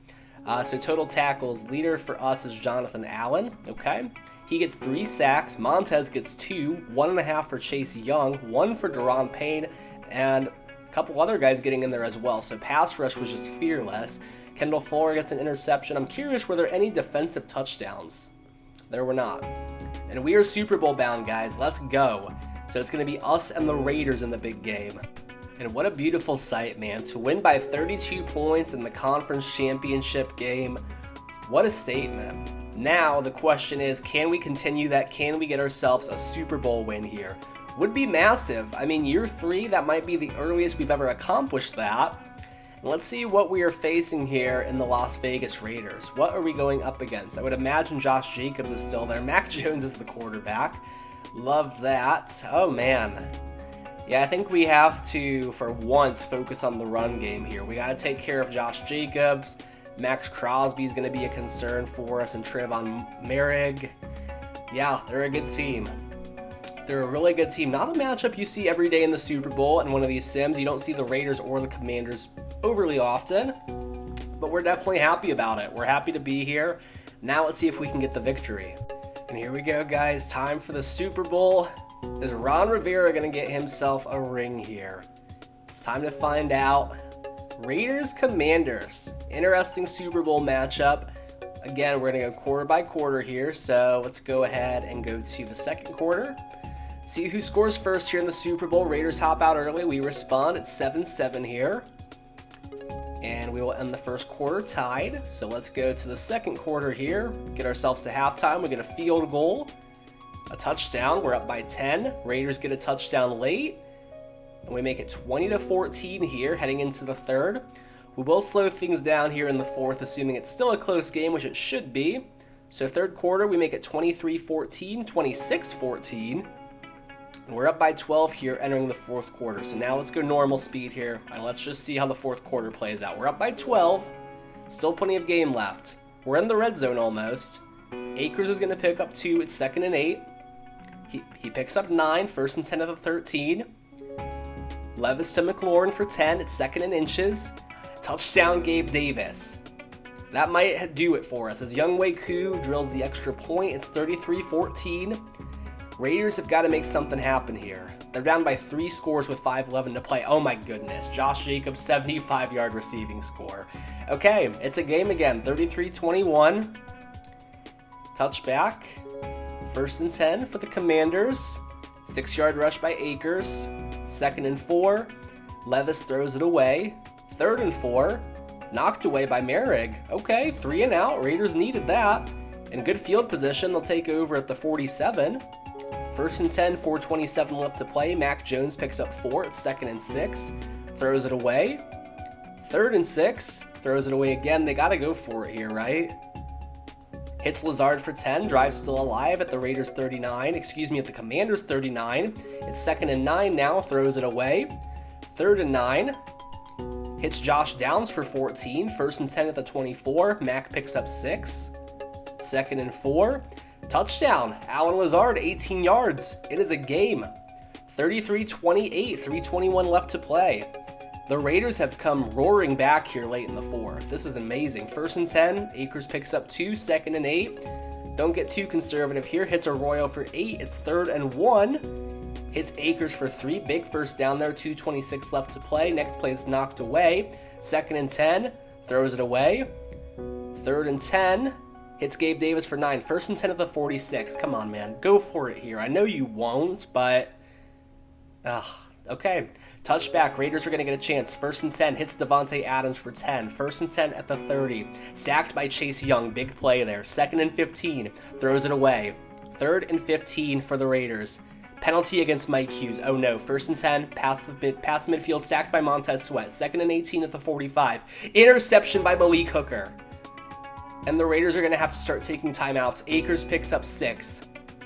So total tackles, leader for us is Jonathan Allen, okay? He gets 3 sacks, Montez gets 2, 1.5 for Chase Young, 1 for Daron Payne, and a couple other guys getting in there as well. So pass rush was just fearless. Kendall Fuller gets an interception. I'm curious, were there any defensive touchdowns? There were not. And we are Super Bowl bound, guys. Let's go. So it's going to be us and the Raiders in the big game. And what a beautiful sight, man. To win by 32 points in the conference championship game. What a statement. Now, the question is, can we continue that? Can we get ourselves a Super Bowl win here? Would be massive. I mean, year 3, that might be the earliest we've ever accomplished that. And let's see what we are facing here in the Las Vegas Raiders. What are we going up against? I would imagine Josh Jacobs is still there. Mac Jones is the quarterback. Love that. Oh, man. Yeah, I think we have to, for once, focus on the run game here. We got to take care of Josh Jacobs. Max Crosby is going to be a concern for us, and Trevon Merrick. Yeah, they're a good team. They're a really good team. Not a matchup you see every day in the Super Bowl in one of these sims. You don't see the Raiders or the Commanders overly often, but we're definitely happy about it. We're happy to be here. Now let's see if we can get the victory. And here we go, guys. Time for the Super Bowl. Is Ron Rivera going to get himself a ring here? It's time to find out. Raiders Commanders. Interesting Super Bowl matchup. Again, we're going to go quarter by quarter here, so let's go ahead and go to the second quarter. See who scores first here in the Super Bowl. Raiders hop out early. We respond at 7-7 here. And we will end the first quarter tied. So let's go to the second quarter here. Get ourselves to halftime. We get a field goal. A touchdown. We're up by 10. Raiders get a touchdown late. And we make it 20-14 here, heading into the third. We will slow things down here in the fourth, assuming it's still a close game, which it should be. So third quarter, we make it 23-14, 26-14. And we're up by 12 here, entering the fourth quarter. So now let's go normal speed here, and let's just see how the fourth quarter plays out. We're up by 12. Still plenty of game left. We're in the red zone almost. Akers is going to pick up 2. It's 2nd and 8. He picks up 9, 1st and 10 at the 13. Levis to McLaurin for 10. It's 2nd and inches. Touchdown, Gabe Davis. That might do it for us as Younghoe Koo drills the extra point. It's 33-14. Raiders have got to make something happen here. They're down by 3 scores with 5:11 to play. Oh my goodness. Josh Jacobs, 75-yard receiving score. Okay, it's a game again. 33-21. Touchback. 1st and 10 for the Commanders. 6-yard rush by Akers. 2nd and 4. Levis throws it away. 3rd and 4. Knocked away by Merrick. Okay, 3 and out. Raiders needed that. In good field position, they'll take over at the 47. 1st and 10, 4:27 left to play. Mac Jones picks up 4. It's 2nd and 6. Throws it away. 3rd and 6. Throws it away again. They got to go for it here, right? Hits Lazard for 10. Drive still alive at the Raiders 39. At the Commanders 39. It's 2nd and 9 now. Throws it away. 3rd and 9. Hits Josh Downs for 14. 1st and 10 at the 24. Mac picks up 6. 2nd and 4. Touchdown. Allen Lazard, 18 yards. It is a game. 33-28. 3:21 left to play. The Raiders have come roaring back here late in the 4th. This is amazing. 1st and 10. Akers picks up 2. 2nd and 8. Don't get too conservative here. Hits Arroyo for 8. It's 3rd and 1. Hits Akers for 3. Big first down there. 2:26 left to play. Next play is knocked away. 2nd and 10. Throws it away. 3rd and 10. Hits Gabe Davis for 9. 1st and 10 at the 46. Come on, man. Go for it here. I know you won't, but... okay. Touchback. Raiders are going to get a chance. 1st and 10. Hits Devontae Adams for 10. 1st and 10 at the 30. Sacked by Chase Young. Big play there. 2nd and 15. Throws it away. 3rd and 15 for the Raiders. Penalty against Mike Hughes. Oh no. 1st and 10. Pass midfield. Sacked by Montez Sweat. 2nd and 18 at the 45. Interception by Malik Hooker. And the Raiders are going to have to start taking timeouts. Akers picks up 6.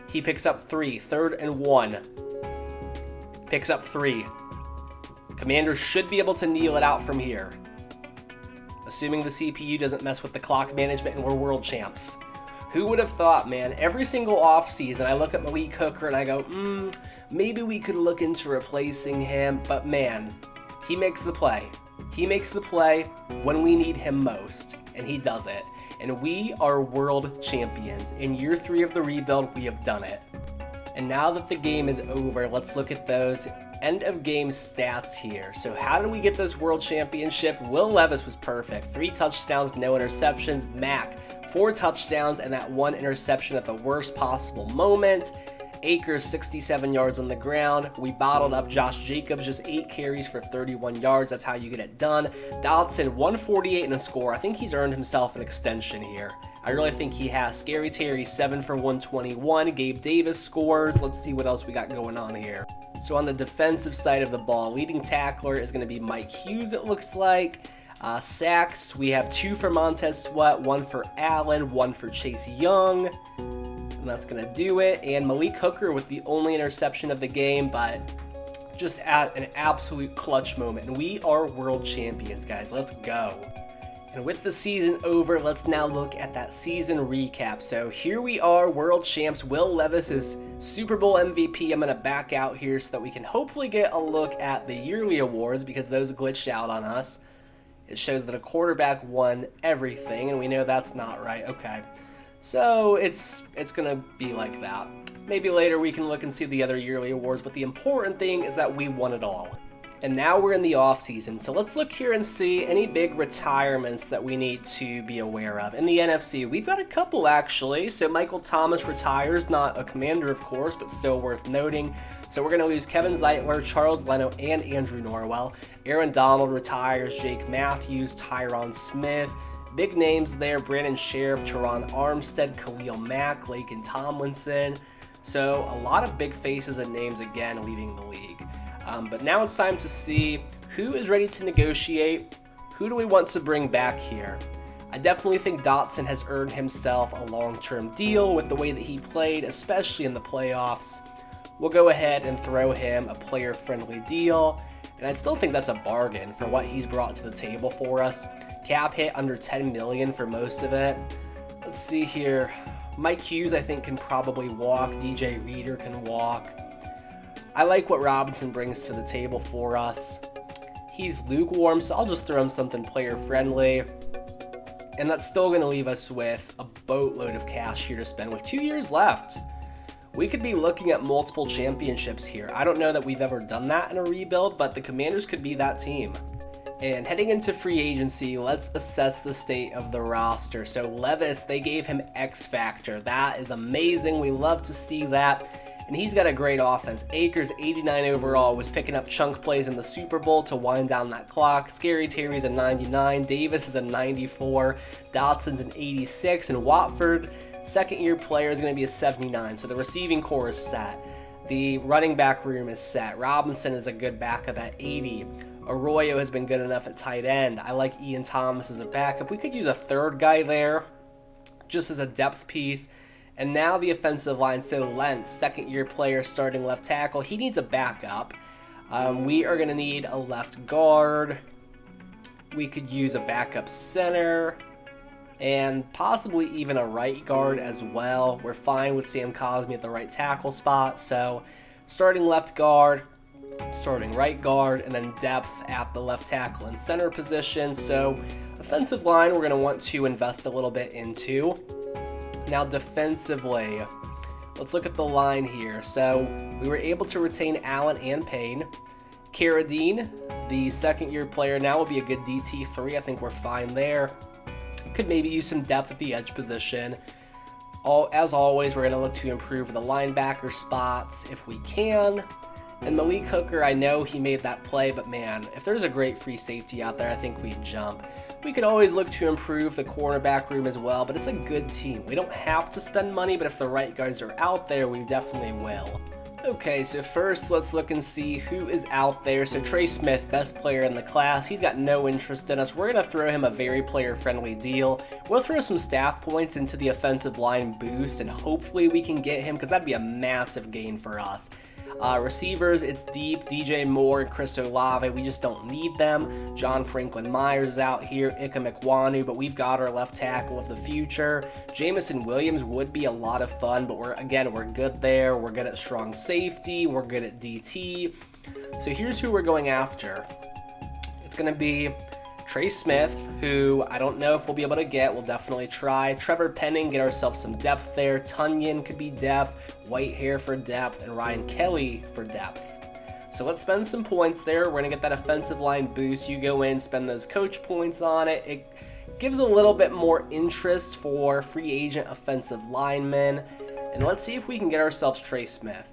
He picks up 3. 3rd and 1. Picks up 3. Commanders should be able to kneel it out from here. Assuming the CPU doesn't mess with the clock management and we're world champs. Who would have thought, man? Every single offseason, I look at Malik Hooker and I go, maybe we could look into replacing him. But man, he makes the play. He makes the play when we need him most. And he does it. And we are world champions. In year 3 of the rebuild, we have done it. And now that the game is over, let's look at those end of game stats here. So how did we get this world championship? Will Levis was perfect. 3 touchdowns, no interceptions. Mac, 4 touchdowns and that 1 interception at the worst possible moment. Akers, 67 yards on the ground. We bottled up Josh Jacobs, just 8 carries for 31 yards. That's how you get it done. Dotson, 148 and a score. I think he's earned himself an extension here. I really think he has. Scary Terry, 7 for 121. Gabe Davis scores. Let's see what else we got going on here. So on the defensive side of the ball, leading tackler is going to be Mike Hughes, it looks like. Sacks, we have 2 for Montez Sweat, 1 for Allen, 1 for Chase Young. And that's going to do it. And Malik Hooker with the only interception of the game, but just at an absolute clutch moment. And we are world champions, guys. Let's go. And with the season over, let's now look at that season recap. So here we are, world champs. Will Levis is Super Bowl MVP. I'm going to back out here so that we can hopefully get a look at the yearly awards because those glitched out on us. It shows that a quarterback won everything, and we know that's not right. Okay. So it's going to be like that. Maybe later we can look and see the other yearly awards, but the important thing is that we won it all. And now we're in the offseason, so let's look here and see any big retirements that we need to be aware of. In the NFC, we've got a couple actually. So Michael Thomas retires, not a Commander of course, but still worth noting. So we're going to lose Kevin Zeitler, Charles Leno, and Andrew Norwell. Aaron Donald retires, Jake Matthews, Tyron Smith. Big names there, Brandon Sheriff, Teron Armstead, Khalil Mack, Laken Tomlinson. So a lot of big faces and names again leaving the league. But now it's time to see who is ready to negotiate. Who do we want to bring back here? I definitely think Dotson has earned himself a long-term deal with the way that he played, especially in the playoffs. We'll go ahead and throw him a player-friendly deal. And I still think that's a bargain for what he's brought to the table for us. Cap hit under $10 million for most of it. Let's see here. Mike Hughes, I think, can probably walk. DJ Reader can walk. I like what Robinson brings to the table for us. He's lukewarm, so I'll just throw him something player-friendly. And that's still going to leave us with a boatload of cash here to spend with 2 years left. we could be looking at multiple championships here. I don't know that we've ever done that in a rebuild, but the Commanders could be that team. And heading into free agency, let's assess the state of the roster. So Levis, they gave him X Factor. That is amazing. We love to see that. And he's got a great offense. Akers, 89 overall, was picking up chunk plays in the Super Bowl to wind down that clock. Scary Terry's a 99. Davis is a 94. Dotson's an 86. And Watford, second-year player, is going to be a 79. So the receiving core is set. The running back room is set. Robinson is a good backup at 80. Arroyo has been good enough at tight end. I like Ian Thomas as a backup. We could use a third guy there just as a depth piece. And now the offensive line, so Lentz, second-year player, starting left tackle. He needs a backup. We are going to need a left guard. We could use a backup center and possibly even a right guard as well. We're fine with Sam Cosmi at the right tackle spot. So starting left guard, starting right guard, and then depth at the left tackle and center position. So offensive line we're going to want to invest a little bit into. Now defensively, let's look at the line here. So we were able to retain Allen and Payne. Carradine, the second-year player, now will be a good DT3. I think we're fine there. Could maybe use some depth at the edge position. As always, we're going to look to improve the linebacker spots if we can. And Malik Hooker, I know he made that play, but man, if there's a great free safety out there, I think we'd jump. We could always look to improve the cornerback room as well, but it's a good team. We don't have to spend money, but if the right guys are out there, we definitely will. Okay, so first let's look and see who is out there. So Trey Smith, best player in the class. He's got no interest in us. We're going to throw him a very player-friendly deal. We'll throw some staff points into the offensive line boost, and hopefully we can get him because that'd be a massive gain for us. Receivers, it's deep. DJ Moore, Chris Olave, we just don't need them. John Franklin Myers is out here. Ika Mekwanu, but we've got our left tackle of the future. Jamison Williams would be a lot of fun, but we're good there. We're good at strong safety. We're good at DT. So here's who we're going after. It's going to be Trey Smith, who I don't know if we'll be able to get. We'll definitely try. Trevor Penning, get ourselves some depth there. Tunyon could be depth. Whitehair for depth. And Ryan Kelly for depth. So let's spend some points there. We're going to get that offensive line boost. You go in, spend those coach points on it. It gives a little bit more interest for free agent offensive linemen. And let's see if we can get ourselves Trey Smith.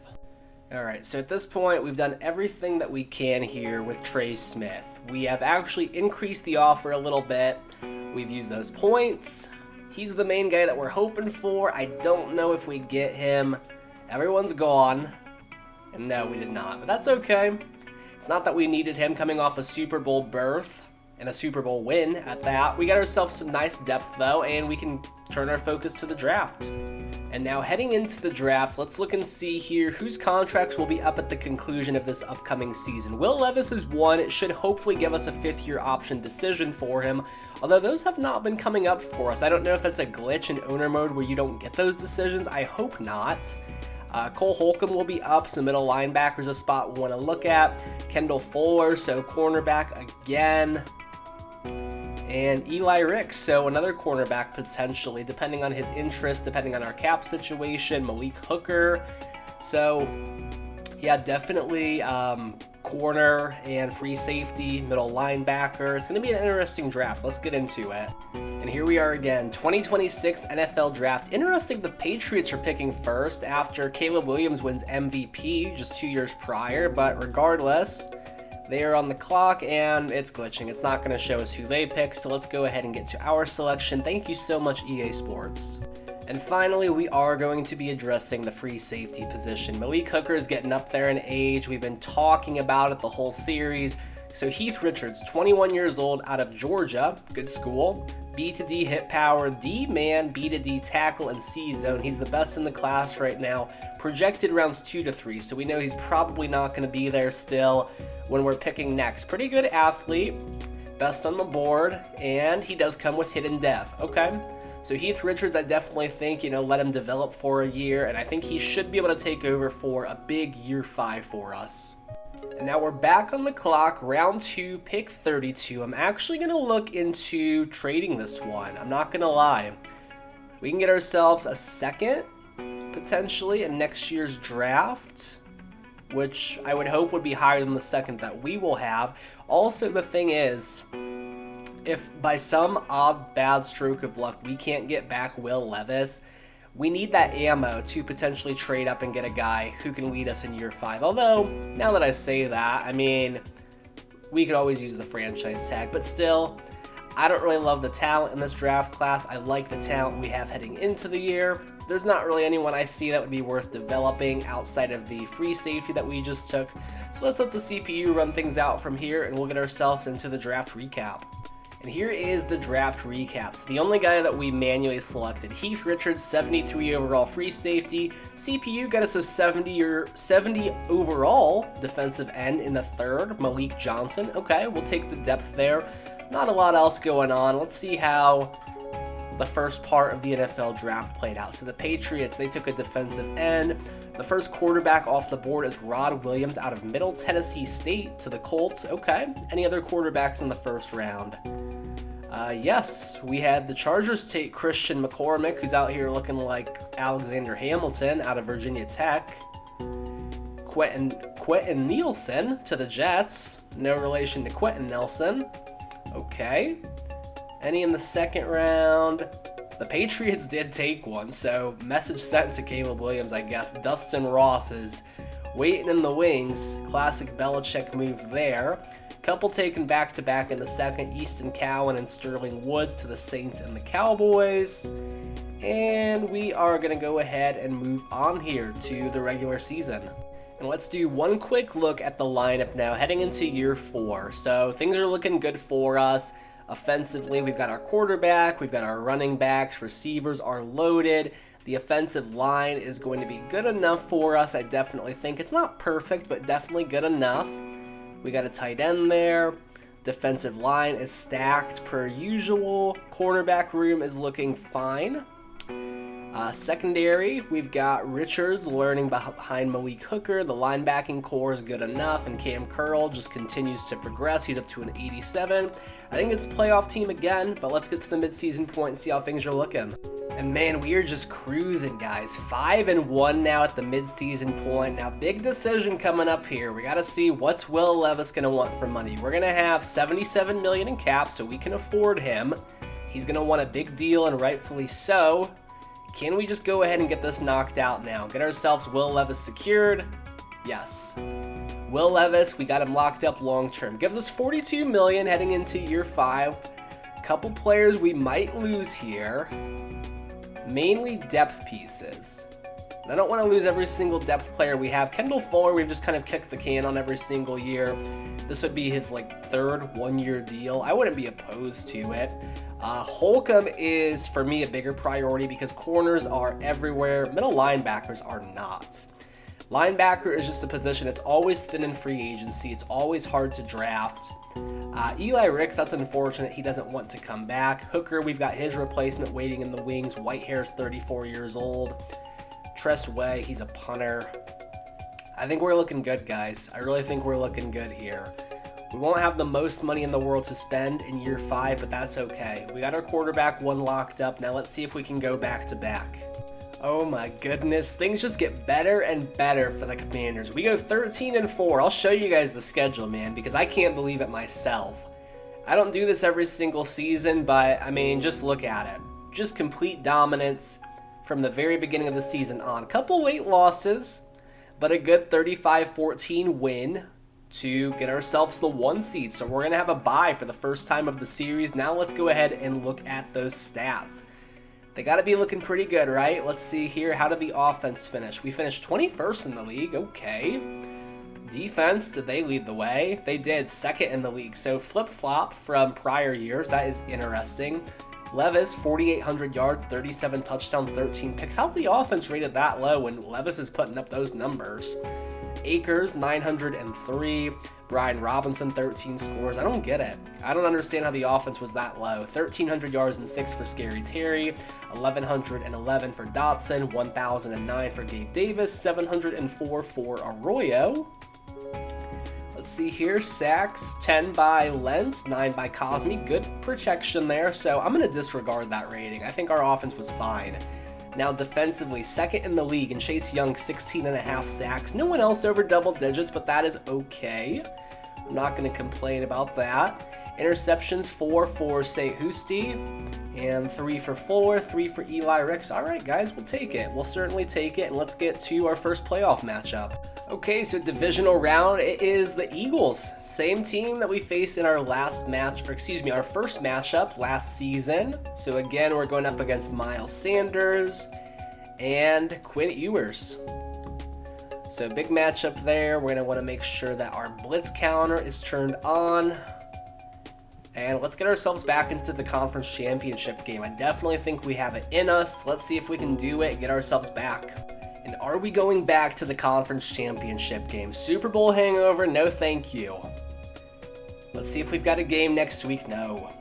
All right, so at this point, we've done everything that we can here with Trey Smith. We have actually increased the offer a little bit. We've used those points. He's the main guy that we're hoping for. I don't know if we get him. Everyone's gone. And no, we did not, but that's okay. It's not that we needed him coming off a Super Bowl berth and a Super Bowl win at that. We got ourselves some nice depth, though, and we can turn our focus to the draft. And now heading into the draft, let's look and see here whose contracts will be up at the conclusion of this upcoming season. Will Levis is one. It should hopefully give us a fifth-year option decision for him, although those have not been coming up for us. I don't know if that's a glitch in owner mode where you don't get those decisions. I hope not. Cole Holcomb will be up, so middle linebacker's a spot we want to look at. Kendall Fuller, so cornerback again. And Eli Ricks, so another cornerback potentially, depending on his interest, depending on our cap situation. Malik Hooker. So, yeah, definitely corner and free safety, middle linebacker. It's going to be an interesting draft. Let's get into it. And here we are again, 2026 NFL Draft. Interesting, the Patriots are picking first after Caleb Williams wins MVP just 2 years prior, but regardless, they are on the clock and it's glitching. It's not going to show us who they pick, so let's go ahead and get to our selection. Thank you so much, EA Sports. And finally, we are going to be addressing the free safety position. Malik Hooker is getting up there in age. We've been talking about it the whole series. So Heath Richards, 21 years old, out of Georgia. Good school. B to D hit power, D man, B to D tackle, and C zone. He's the best in the class right now. Projected rounds 2 to 3, so we know he's probably not going to be there still when we're picking next. Pretty good athlete, best on the board, and he does come with hidden depth. Okay, so Heath Richards, I definitely think, let him develop for a year, and I think he should be able to take over for a big year 5 for us. And now we're back on the clock, round 2, pick 32. I'm actually going to look into trading this one. I'm not going to lie. We can get ourselves a second potentially in next year's draft, which I would hope would be higher than the second that we will have. Also, the thing is, if by some odd bad stroke of luck we can't get back Will Levis, we need that ammo to potentially trade up and get a guy who can lead us in year 5. Although, now that I say that, I mean, we could always use the franchise tag, but still, I don't really love the talent in this draft class. I like the talent we have heading into the year. There's not really anyone I see that would be worth developing outside of the free safety that we just took. So let's let the CPU run things out from here, and we'll get ourselves into the draft recap. And here is the draft recap. So the only guy that we manually selected, Heath Richards, 73 overall free safety. CPU got us a 70 overall defensive end in the third, Malik Johnson. Okay, we'll take the depth there. Not a lot else going on. Let's see how the first part of the NFL draft played out. So the Patriots, they took a defensive end. The first quarterback off the board is Rod Williams out of Middle Tennessee State to the Colts. Okay, any other quarterbacks in the first round? Yes, we had the Chargers take Christian McCormick, who's out here looking like Alexander Hamilton out of Virginia Tech. Quentin Nielsen to the Jets. No relation to Quentin Nelson. Okay. Any in the second round? The Patriots did take one, so message sent to Caleb Williams, I guess. Dustin Ross is waiting in the wings. Classic Belichick move there. Couple taken back-to-back in the second, Easton Cowan and Sterling Woods to the Saints and the Cowboys. And we are going to go ahead and move on here to the regular season. And let's do one quick look at the lineup now heading into year 4. So things are looking good for us. Offensively, we've got our quarterback, we've got our running backs, receivers are loaded. The offensive line is going to be good enough for us, I definitely think. It's not perfect, but definitely good enough. We got a tight end there. Defensive line is stacked per usual. Cornerback room is looking fine. Secondary, we've got Richards learning behind Malik Hooker. The linebacking core is good enough, and Cam Curl just continues to progress. He's up to an 87. I think it's a playoff team again, but let's get to the midseason point and see how things are looking. And man, we are just cruising, guys. 5-1 now at the midseason point. Now, big decision coming up here. We got to see what's Will Levis going to want for money. We're going to have $77 million in cap, so we can afford him. He's going to want a big deal, and rightfully so. Can we just go ahead and get this knocked out now? Get ourselves Will Levis secured? Yes. Will Levis, we got him locked up long term. Gives us $42 million heading into year 5. Couple players we might lose here. Mainly depth pieces. And I don't want to lose every single depth player we have. Kendall Fuller, we've just kind of kicked the can on every single year. This would be his third one-year deal. I wouldn't be opposed to it. Holcomb is, for me, a bigger priority because corners are everywhere. Middle linebackers are not. Linebacker is just a position. It's always thin in free agency. It's always hard to draft. Eli Ricks, that's unfortunate. He doesn't want to come back. Hooker, we've got his replacement waiting in the wings. Whitehair's 34 years old. Tress Way, he's a punter. I think we're looking good, guys. I really think we're looking good here. We won't have the most money in the world to spend in year 5, but that's okay. We got our quarterback one locked up. Now let's see if we can go back to back. Oh my goodness, things just get better and better for the Commanders. We go 13-4. I'll show you guys the schedule, man, because I can't believe it myself. I don't do this every single season, but I mean, just look at it. Just complete dominance from the very beginning of the season on. Couple late losses, but a good 35-14 win to get ourselves the 1 seed. So we're going to have a bye for the first time of the series. Now let's go ahead and look at those stats. They got to be looking pretty good, right? Let's see here. How did the offense finish? We finished 21st in the league. Okay. Defense, did they lead the way? They did, second in the league. So flip-flop from prior years. That is interesting. Levis, 4,800 yards, 37 touchdowns, 13 picks. How's the offense rated that low when Levis is putting up those numbers? Akers, 903. Brian Robinson, 13 scores. I don't get it. I don't understand how the offense was that low. 1,300 yards and 6 for Scary Terry. 1,111 for Dotson. 1,009 for Gabe Davis. 704 for Arroyo. Let's see here. Sacks, 10 by Lentz, 9 by Cosme. Good protection there. So I'm going to disregard that rating. I think our offense was fine. Now defensively, second in the league, and Chase Young 16.5 sacks. No one else over double digits, but that is okay. I'm not going to complain about that. Interceptions, 4 for St. Housty, and 3 for Fuller, 3 for Eli Ricks. All right, guys, we'll take it. We'll certainly take it, and let's get to our first playoff matchup. Okay, so divisional round, it is the Eagles. Same team that we faced in our our first matchup last season. So again, we're going up against Miles Sanders and Quinn Ewers. So big matchup there. We're going to want to make sure that our blitz counter is turned on. And let's get ourselves back into the conference championship game. I definitely think we have it in us. Let's see if we can do it and get ourselves back. And are we going back to the conference championship game? Super Bowl hangover? No, thank you. Let's see if we've got a game next week. No.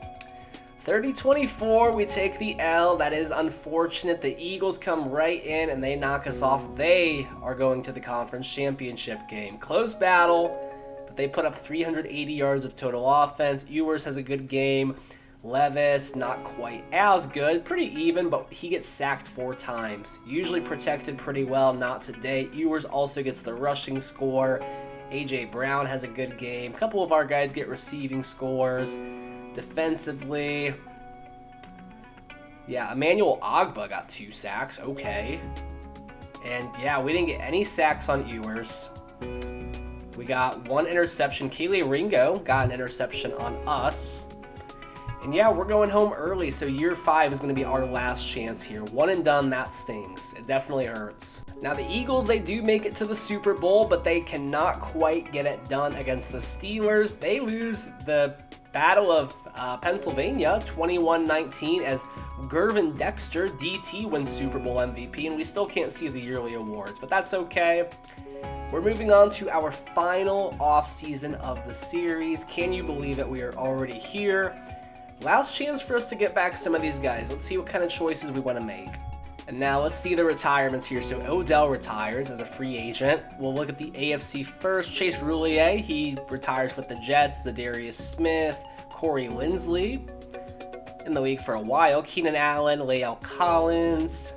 30-24, we take the L. That is unfortunate. The Eagles come right in and they knock us off. They are going to the conference championship game. Close battle, but they put up 380 yards of total offense. Ewers has a good game. Levis, not quite as good. Pretty even, but he gets sacked 4 times. Usually protected pretty well, not today. Ewers also gets the rushing score. A.J. Brown has a good game. A couple of our guys get receiving scores. Defensively, yeah, Emmanuel Ogbah got 2 sacks. Okay. And yeah, we didn't get any sacks on Ewers. We got 1 interception. Kelee Ringo got an interception on us. And yeah, we're going home early, so year 5 is going to be our last chance here. 1 and done, that stings. It definitely hurts. Now the Eagles, they do make it to the Super Bowl, but they cannot quite get it done against the Steelers. They lose the Battle of Pennsylvania 21-19 as Gervin Dexter, DT, wins Super Bowl MVP, and we still can't see the yearly awards, but that's okay. We're moving on to our final offseason of the series. Can you believe it? We are already here. Last chance for us to get back some of these guys. Let's see what kind of choices we want to make. And now let's see the retirements here. So Odell retires as a free agent. We'll look at the AFC first. Chase Roulier, he retires with the Jets. Zadarius Smith, Corey Linsley in the league for a while. Keenan Allen, Lael Collins,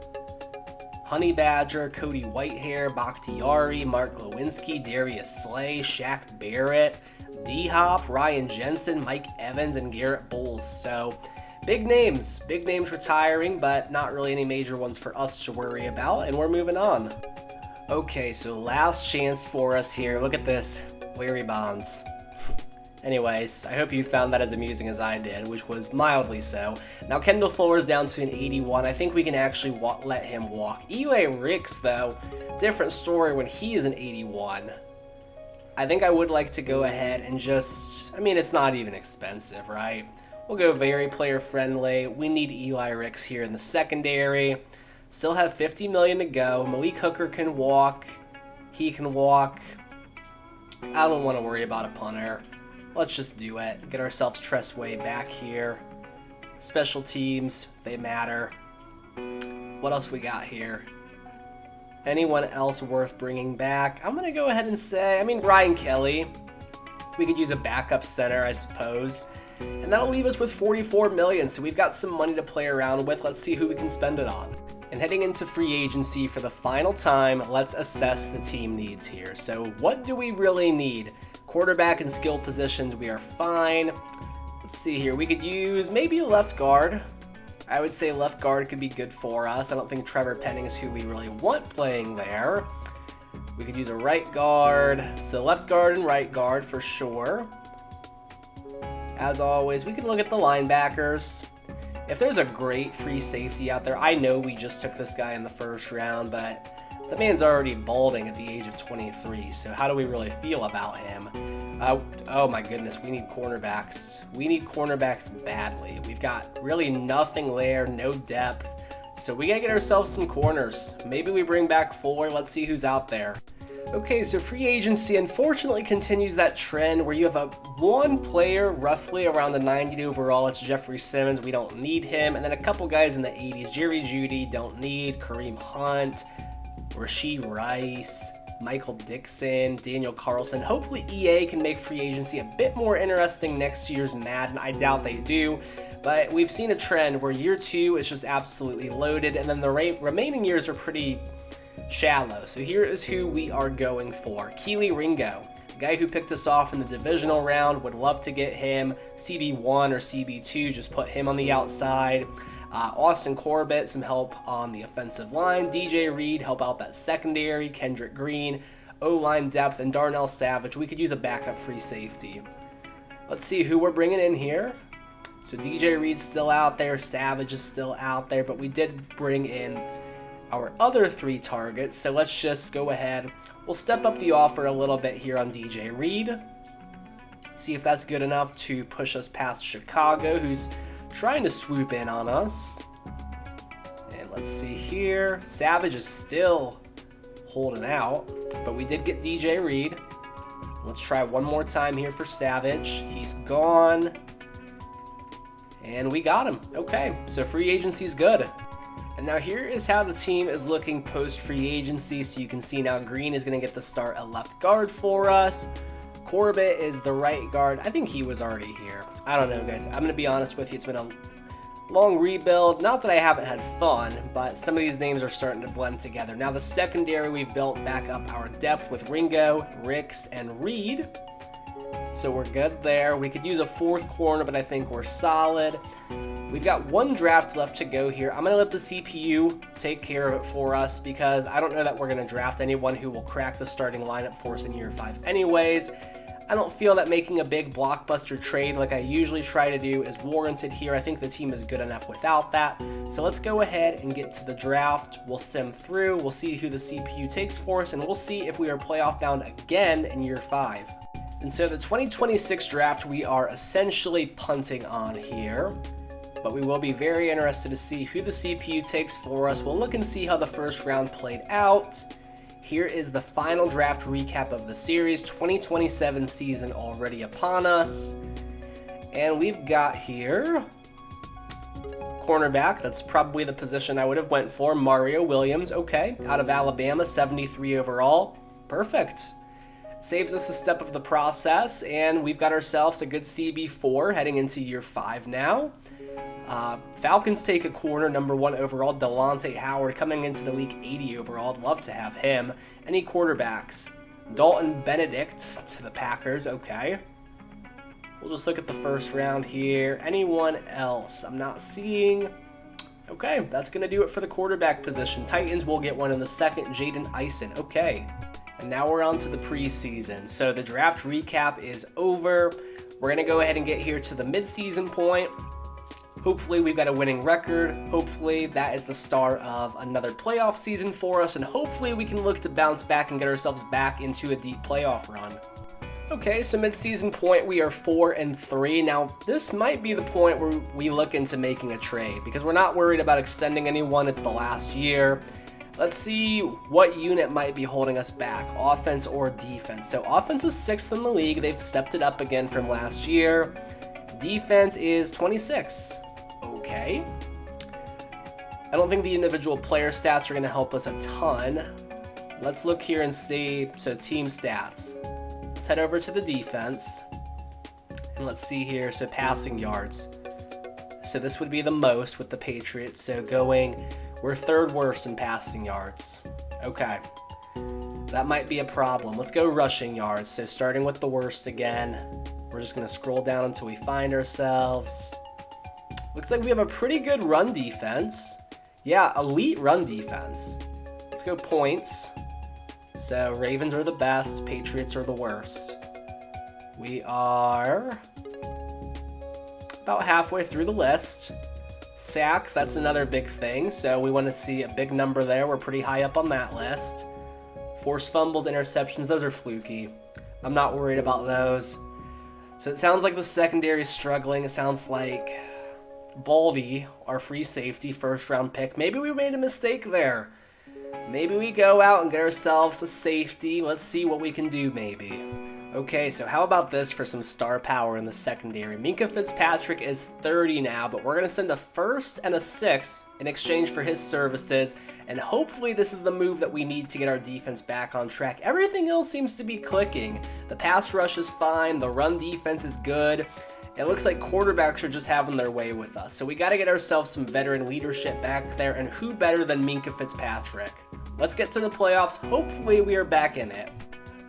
Honey Badger, Cody Whitehair, Bakhtiari, Mark Lewinsky, Darius Slay, Shaq Barrett, D-Hop, Ryan Jensen, Mike Evans, and Garrett Bowles. So big names retiring, but not really any major ones for us to worry about, and we're moving on. Okay, so last chance for us here. Look at this, Larry Bonds. Anyways, I hope you found that as amusing as I did, which was mildly so. Now Kendall Fuller's down to an 81. I think we can actually let him walk. Eli Ricks, though, different story when he is an 81. I think I would like to go ahead and just, I mean, it's not even expensive, right? We'll go very player friendly. We need Eli Ricks here in the secondary. Still have $50 million to go. Malik Hooker can walk. He can walk. I don't want to worry about a punter. Let's just do it. Get ourselves Tressway back here. Special teams, they matter. What else we got here? Anyone else worth bringing back? I'm going to go ahead and say, Ryan Kelly. We could use a backup center, I suppose. And that'll leave us with $44 million, so we've got some money to play around with. Let's see who we can spend it on. And heading into free agency for the final time, let's assess the team needs here. So what do we really need? Quarterback and skill positions, we are fine. Let's see here. We could use maybe a left guard. I would say left guard could be good for us. I don't think Trevor Penning is who we really want playing there. We could use a right guard. So left guard and right guard for sure. As always, we could look at the linebackers. If there's a great free safety out there, I know we just took this guy in the first round, but the man's already balding at the age of 23, so how do we really feel about him? Oh my goodness, we need cornerbacks. We need cornerbacks badly. We've got really nothing there, no depth, so we gotta get ourselves some corners. Maybe we bring back Fuller, let's see who's out there. Okay, so free agency unfortunately continues that trend where you have one player roughly around the 90 overall. It's Jeffrey Simmons, we don't need him, and then a couple guys in the 80s. Jerry Jeudy, don't need. Kareem Hunt, Rashee Rice, Michael Dixon, Daniel Carlson. Hopefully EA can make free agency a bit more interesting next year's Madden. I doubt they do, but we've seen a trend where year 2 is just absolutely loaded, and then the remaining years are pretty shallow. So here is who we are going for. Keely Ringo, the guy who picked us off in the divisional round. Would love to get him CB1 or CB2, just put him on the outside. Austin Corbett, some help on the offensive line. DJ Reed, help out that secondary. Kendrick Green, O-line depth, and Darnell Savage. We could use a backup free safety. Let's see who we're bringing in here. So DJ Reed's still out there. Savage is still out there, but we did bring in our other 3 targets. So let's just go ahead. We'll step up the offer a little bit here on DJ Reed. See if that's good enough to push us past Chicago, who's trying to swoop in on us. And let's see here. Savage is still holding out, but we did get DJ Reed. Let's try one more time here for Savage. He's gone. And we got him. Okay, so free agency's good. And now here is how the team is looking post free agency. So you can see now Green is going to get the start at left guard for us. Corbett is the right guard. I think he was already here. I don't know, guys. I'm going to be honest with you. It's been a long rebuild. Not that I haven't had fun, but some of these names are starting to blend together. Now the secondary, we've built back up our depth with Ringo, Ricks, and Reed. So we're good there. We could use a 4th corner, but I think we're solid. We've got 1 draft left to go here. I'm going to let the CPU take care of it for us because I don't know that we're going to draft anyone who will crack the starting lineup for us in year 5 anyways. I don't feel that making a big blockbuster trade like I usually try to do is warranted here. I think the team is good enough without that. So let's go ahead and get to the draft. We'll sim through. We'll see who the CPU takes for us, and we'll see if we are playoff bound again in year 5. And so the 2026 draft we are essentially punting on here, but we will be very interested to see who the CPU takes for us. We'll look and see how the first round played out. Here is the final draft recap of the series. 2027 season already upon us. And we've got here cornerback. That's probably the position I would have went for. Mario Williams, okay, out of Alabama, 73 overall. Perfect. Saves us a step of the process, and we've got ourselves a good CB4 heading into year 5 now. Falcons take a corner, number 1 overall, Delonte Howard, coming into the league 80 overall. I'd love to have him. Any quarterbacks? Dalton Benedict to the Packers, okay. We'll just look at the first round here. Anyone else? I'm not seeing. Okay, that's going to do it for the quarterback position. Titans will get one in the second, Jaden Eisen, okay. And now we're on to the preseason. So the draft recap is over. We're going to go ahead and get here to the midseason point. Hopefully we've got a winning record. Hopefully that is the start of another playoff season for us, and hopefully we can look to bounce back and get ourselves back into a deep playoff run. Okay, so mid-season point we are 4-3. Now this might be the point where we look into making a trade because we're not worried about extending anyone. It's the last year. Let's see what unit might be holding us back, offense or defense. So offense is 6th in the league. They've stepped it up again from last year. Defense is 26. Okay. I don't think the individual player stats are going to help us a ton. Let's look here and see. So team stats. Let's head over to the defense. And let's see here. So passing yards. So this would be the most with the Patriots. So we're 3rd worst in passing yards. Okay. That might be a problem. Let's go rushing yards. So starting with the worst again. We're just going to scroll down until we find ourselves. Looks like we have a pretty good run defense. Yeah, elite run defense. Let's go points. So Ravens are the best, Patriots are the worst. We are about halfway through the list. Sacks, that's another big thing. So we want to see a big number there. We're pretty high up on that list. Forced fumbles, interceptions, those are fluky. I'm not worried about those. So it sounds like the secondary is struggling. It sounds like Baldy, our free safety, 1st round pick. Maybe we made a mistake there. Maybe we go out and get ourselves a safety. Let's see what we can do maybe. Okay, so how about this for some star power in the secondary? Minkah Fitzpatrick is 30 now, but we're going to send a 1st and a 6th in exchange for his services, and hopefully this is the move that we need to get our defense back on track. Everything else seems to be clicking. The pass rush is fine, the run defense is good. It looks like quarterbacks are just having their way with us. So we got to get ourselves some veteran leadership back there, and who better than Minkah Fitzpatrick? Let's get to the playoffs. Hopefully we are back in it.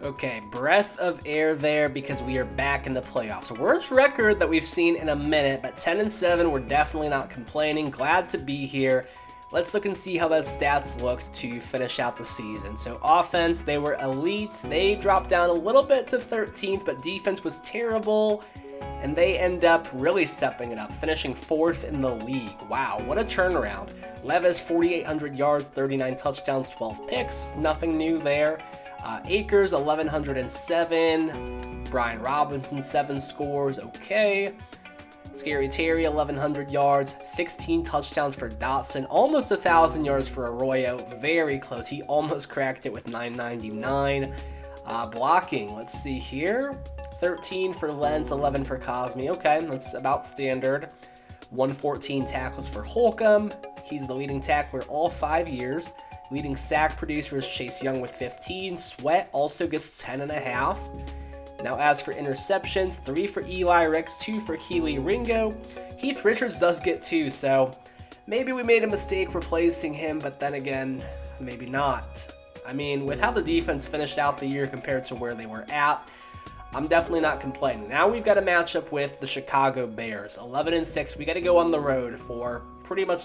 Okay, breath of air there because we are back in the playoffs. Worst record that we've seen in a minute, but 10-7, we're definitely not complaining. Glad to be here. Let's look and see how those stats looked to finish out the season. So offense, they were elite. They dropped down a little bit to 13th, but defense was terrible. And they end up really stepping it up, finishing 4th in the league. Wow, what a turnaround. Levis, 4,800 yards, 39 touchdowns, 12 picks. Nothing new there. Akers, 1,107. Brian Robinson, 7 scores. Okay. Scary Terry, 1,100 yards, 16 touchdowns for Dotson. Almost 1,000 yards for Arroyo. Very close. He almost cracked it with 999. Blocking, let's see here. 13 for Lentz, 11 for Cosme. Okay, that's about standard. 114 tackles for Holcomb. He's the leading tackler all 5 years. Leading sack producer is Chase Young with 15. Sweat also gets 10.5. Now as for interceptions, 3 for Eli Ricks, 2 for Keely Ringo. Heath Richards does get 2, so maybe we made a mistake replacing him, but then again, maybe not. I mean, with how the defense finished out the year compared to where they were at, I'm definitely not complaining. Now we've got a matchup with the Chicago Bears. 11-6, we got to go on the road for pretty much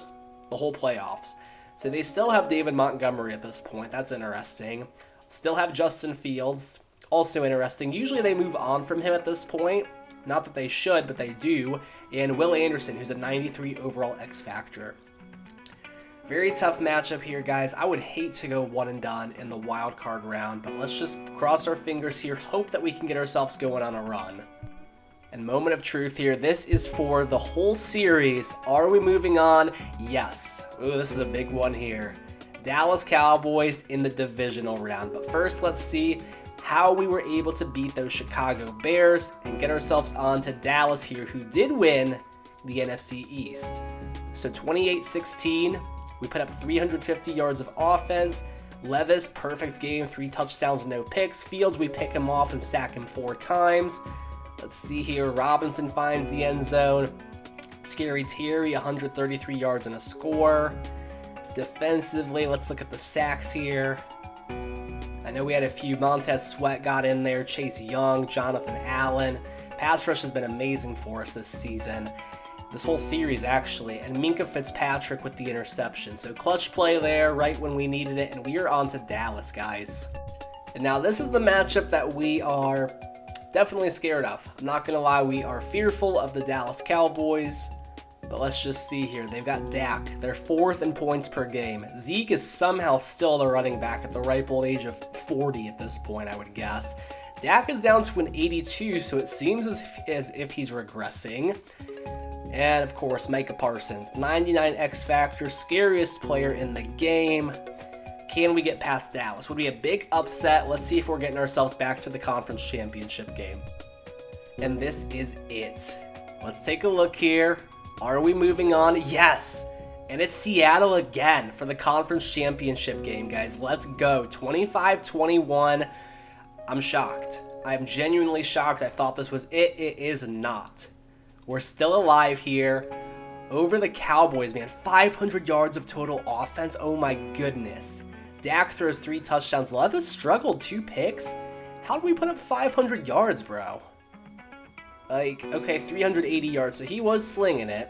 the whole playoffs. So they still have David Montgomery at this point. That's interesting. Still have Justin Fields. Also interesting. Usually they move on from him at this point. Not that they should, but they do. And Will Anderson, who's a 93 overall X Factor. Very tough matchup here, guys. I would hate to go one and done in the wild card round, but let's just cross our fingers here, hope that we can get ourselves going on a run. And moment of truth here, this is for the whole series. Are we moving on? Yes. Ooh, this is a big one here. Dallas Cowboys in the divisional round. But first, let's see how we were able to beat those Chicago Bears and get ourselves on to Dallas here, who did win the NFC East. So 28-16, we put up 350 yards of offense. Levis, perfect game, 3 touchdowns, no picks. Fields, we pick him off and sack him 4 times. Let's see here, Robinson finds the end zone. Scary Terry, 133 yards and a score. Defensively, let's look at the sacks here. I know we had a few. Montez Sweat got in there, Chase Young, Jonathan Allen. Pass rush has been amazing for us this season. This whole series, actually. And Minkah Fitzpatrick with the interception. So clutch play there right when we needed it, and we are on to Dallas, guys. And now this is the matchup that we are definitely scared of. I'm not going to lie, we are fearful of the Dallas Cowboys. But let's just see here. They've got Dak. They're 4th in points per game. Zeke is somehow still the running back at the ripe old age of 40 at this point, I would guess. Dak is down to an 82, so it seems as if he's regressing. And, of course, Micah Parsons, 99 X Factor, scariest player in the game. Can we get past Dallas? Would be a big upset. Let's see if we're getting ourselves back to the conference championship game. And this is it. Let's take a look here. Are we moving on? Yes! And it's Seattle again for the conference championship game, guys. Let's go. 25-21. I'm shocked. I'm genuinely shocked. I thought this was it. It is not. We're still alive here. Over the Cowboys, man. 500 yards of total offense. Oh my goodness. Dak throws 3 touchdowns. Levis struggled 2 picks. How did we put up 500 yards, bro? Like, okay, 380 yards. So he was slinging it.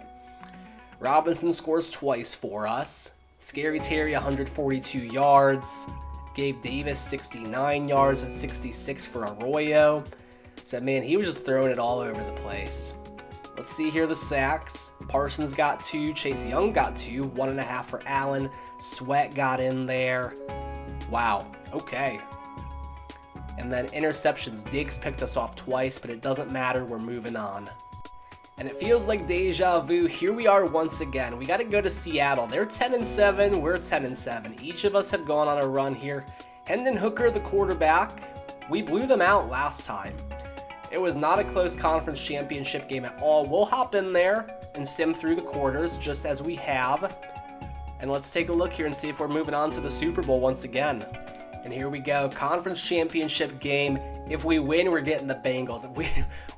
Robinson scores twice for us. Scary Terry, 142 yards. Gabe Davis, 69 yards and 66 for Arroyo. So, man, he was just throwing it all over the place. Let's see here the sacks. Parsons got 2. Chase Young got 2. 1.5 for Allen. Sweat got in there. Wow. Okay. And then interceptions. Diggs picked us off twice, but it doesn't matter. We're moving on. And it feels like deja vu. Here we are once again. We got to go to Seattle. They're 10-7. We're 10-7. Each of us have gone on a run here. Hendon Hooker, the quarterback. We blew them out last time. It was not a close conference championship game at all. We'll hop in there and sim through the quarters just as we have. And let's take a look here and see if we're moving on to the Super Bowl once again. And here we go, conference championship game. If we win, we're getting the Bengals.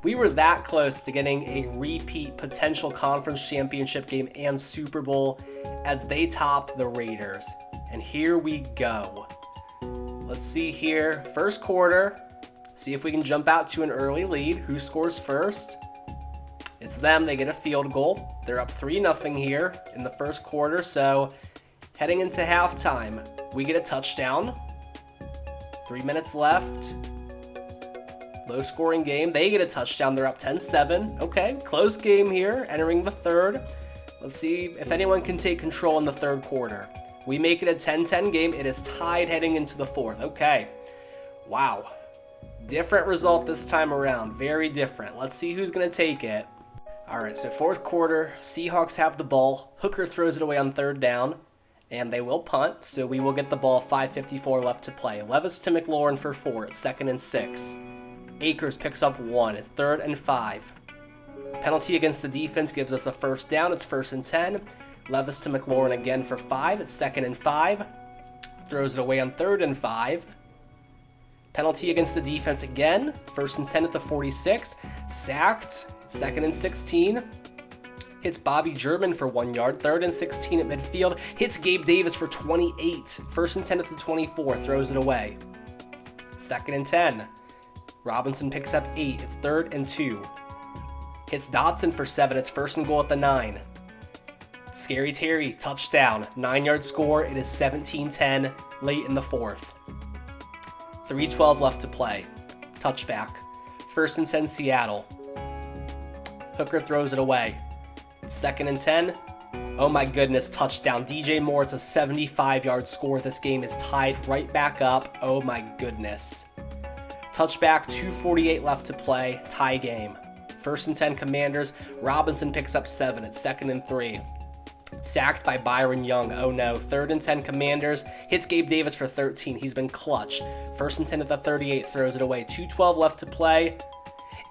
We were that close to getting a repeat potential conference championship game and Super Bowl as they top the Raiders. And here we go. Let's see here, first quarter. See if we can jump out to an early lead. Who scores first? It's them. They get a field goal. They're up 3-0 here in the first quarter. So heading into halftime, we get a touchdown. 3 minutes left. Low scoring game. They get a touchdown. They're up 10-7. Okay, close game here, entering the third. Let's see if anyone can take control in the third quarter. We make it a 10-10 game. It is tied heading into the fourth. Okay. Wow. Different result this time around. Very different. Let's see who's going to take it. All right, so fourth quarter, Seahawks have the ball. Hooker throws it away on third down. And they will punt, so we will get the ball, 5:54 left to play. Levis to McLaurin for 4, it's 2nd and 6. Akers picks up 1, it's 3rd and 5. Penalty against the defense gives us a first down, it's 1st and 10. Levis to McLaurin again for 5, it's 2nd and 5. Throws it away on 3rd and 5. Penalty against the defense again, 1st and 10 at the 46. Sacked, 2nd and 16. Hits Bobby German for 1 yard, 3rd and 16 at midfield. Hits Gabe Davis for 28, 1st and 10 at the 24, throws it away. 2nd and 10. Robinson picks up 8, it's 3rd and 2. Hits Dotson for 7, it's 1st and goal at the 9. Scary Terry, touchdown, 9-yard score, it is 17-10 late in the 4th. 3:12 left to play, touchback. 1st and 10 Seattle. Hooker throws it away. 2nd and 10. Oh my goodness, touchdown. DJ Moore, it's a 75-yard score. This game is tied right back up. Oh my goodness. Touchback, 2:48 left to play, tie game. 1st and 10 Commanders. Robinson picks up 7, it's 2nd and 3. Sacked by Byron Young, oh no. 3rd and 10 Commanders. Hits Gabe Davis for 13, he's been clutch. 1st and 10 at the 38, throws it away. 2:12 left to play.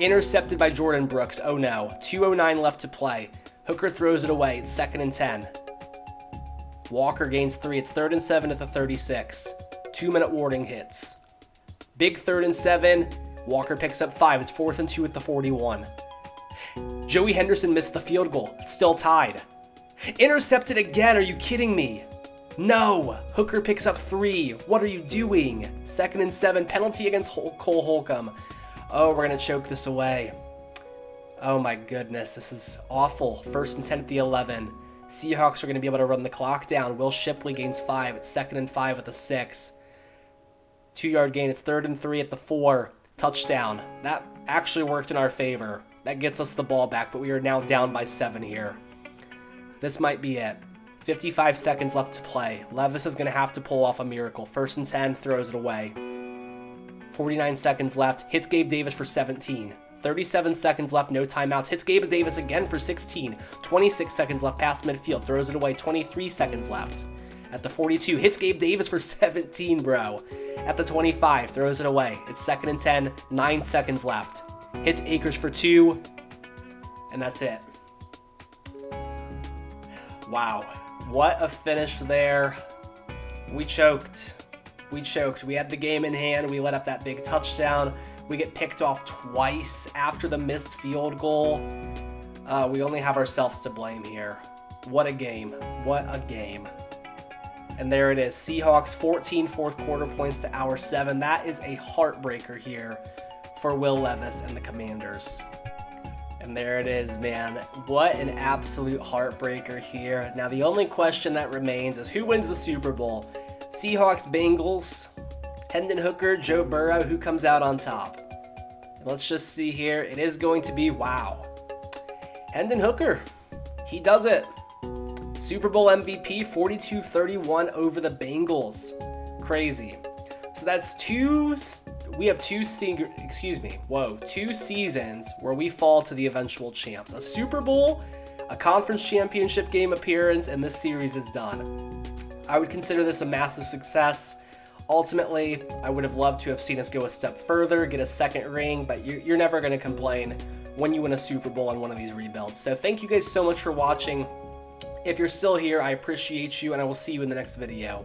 Intercepted by Jordan Brooks, oh no. 2:09 left to play. Hooker throws it away, it's 2nd and 10. Walker gains 3, it's 3rd and 7 at the 36. 2-minute warning hits. Big 3rd and 7, Walker picks up 5, it's 4th and 2 at the 41. Joey Henderson missed the field goal, it's still tied. Intercepted again, are you kidding me? No, Hooker picks up 3, what are you doing? 2nd and 7, penalty against Cole Holcomb. Oh, we're gonna choke this away. Oh my goodness, this is awful. 1st and 10 at the 11. Seahawks are going to be able to run the clock down. Will Shipley gains 5. It's 2nd and 5 at the 6. 2-yard gain. It's 3rd and 3 at the 4. Touchdown. That actually worked in our favor. That gets us the ball back, but we are now down by 7 here. This might be it. 55 seconds left to play. Levis is going to have to pull off a miracle. 1st and 10, throws it away. 49 seconds left. Hits Gabe Davis for 17. 37 seconds left, no timeouts. Hits Gabe Davis again for 16. 26 seconds left past midfield. Throws it away. 23 seconds left. At the 42, hits Gabe Davis for 17, bro. At the 25, throws it away. It's 2nd and 10. 9 seconds left. Hits Akers for 2. And that's it. Wow. What a finish there. We choked. We had the game in hand. We let up that big touchdown. We get picked off twice after the missed field goal. We only have ourselves to blame here. What a game. What a game. And there it is. Seahawks 14 fourth quarter points to our 7. That is a heartbreaker here for Will Levis and the Commanders. And there it is, man. What an absolute heartbreaker here. Now the only question that remains is who wins the Super Bowl? Seahawks, Bengals, Hendon Hooker, Joe Burrow, who comes out on top? And let's just see here. It is going to be, wow, Hendon Hooker. He does it. Super Bowl MVP, 42-31 over the Bengals. Crazy. So that's two seasons where we fall to the eventual champs. A Super Bowl, a conference championship game appearance, and this series is done. I would consider this a massive success. Ultimately, I would have loved to have seen us go a step further, get a second ring, but you're never going to complain when you win a Super Bowl on one of these rebuilds. So thank you guys so much for watching. If you're still here, I appreciate you, and I will see you in the next video.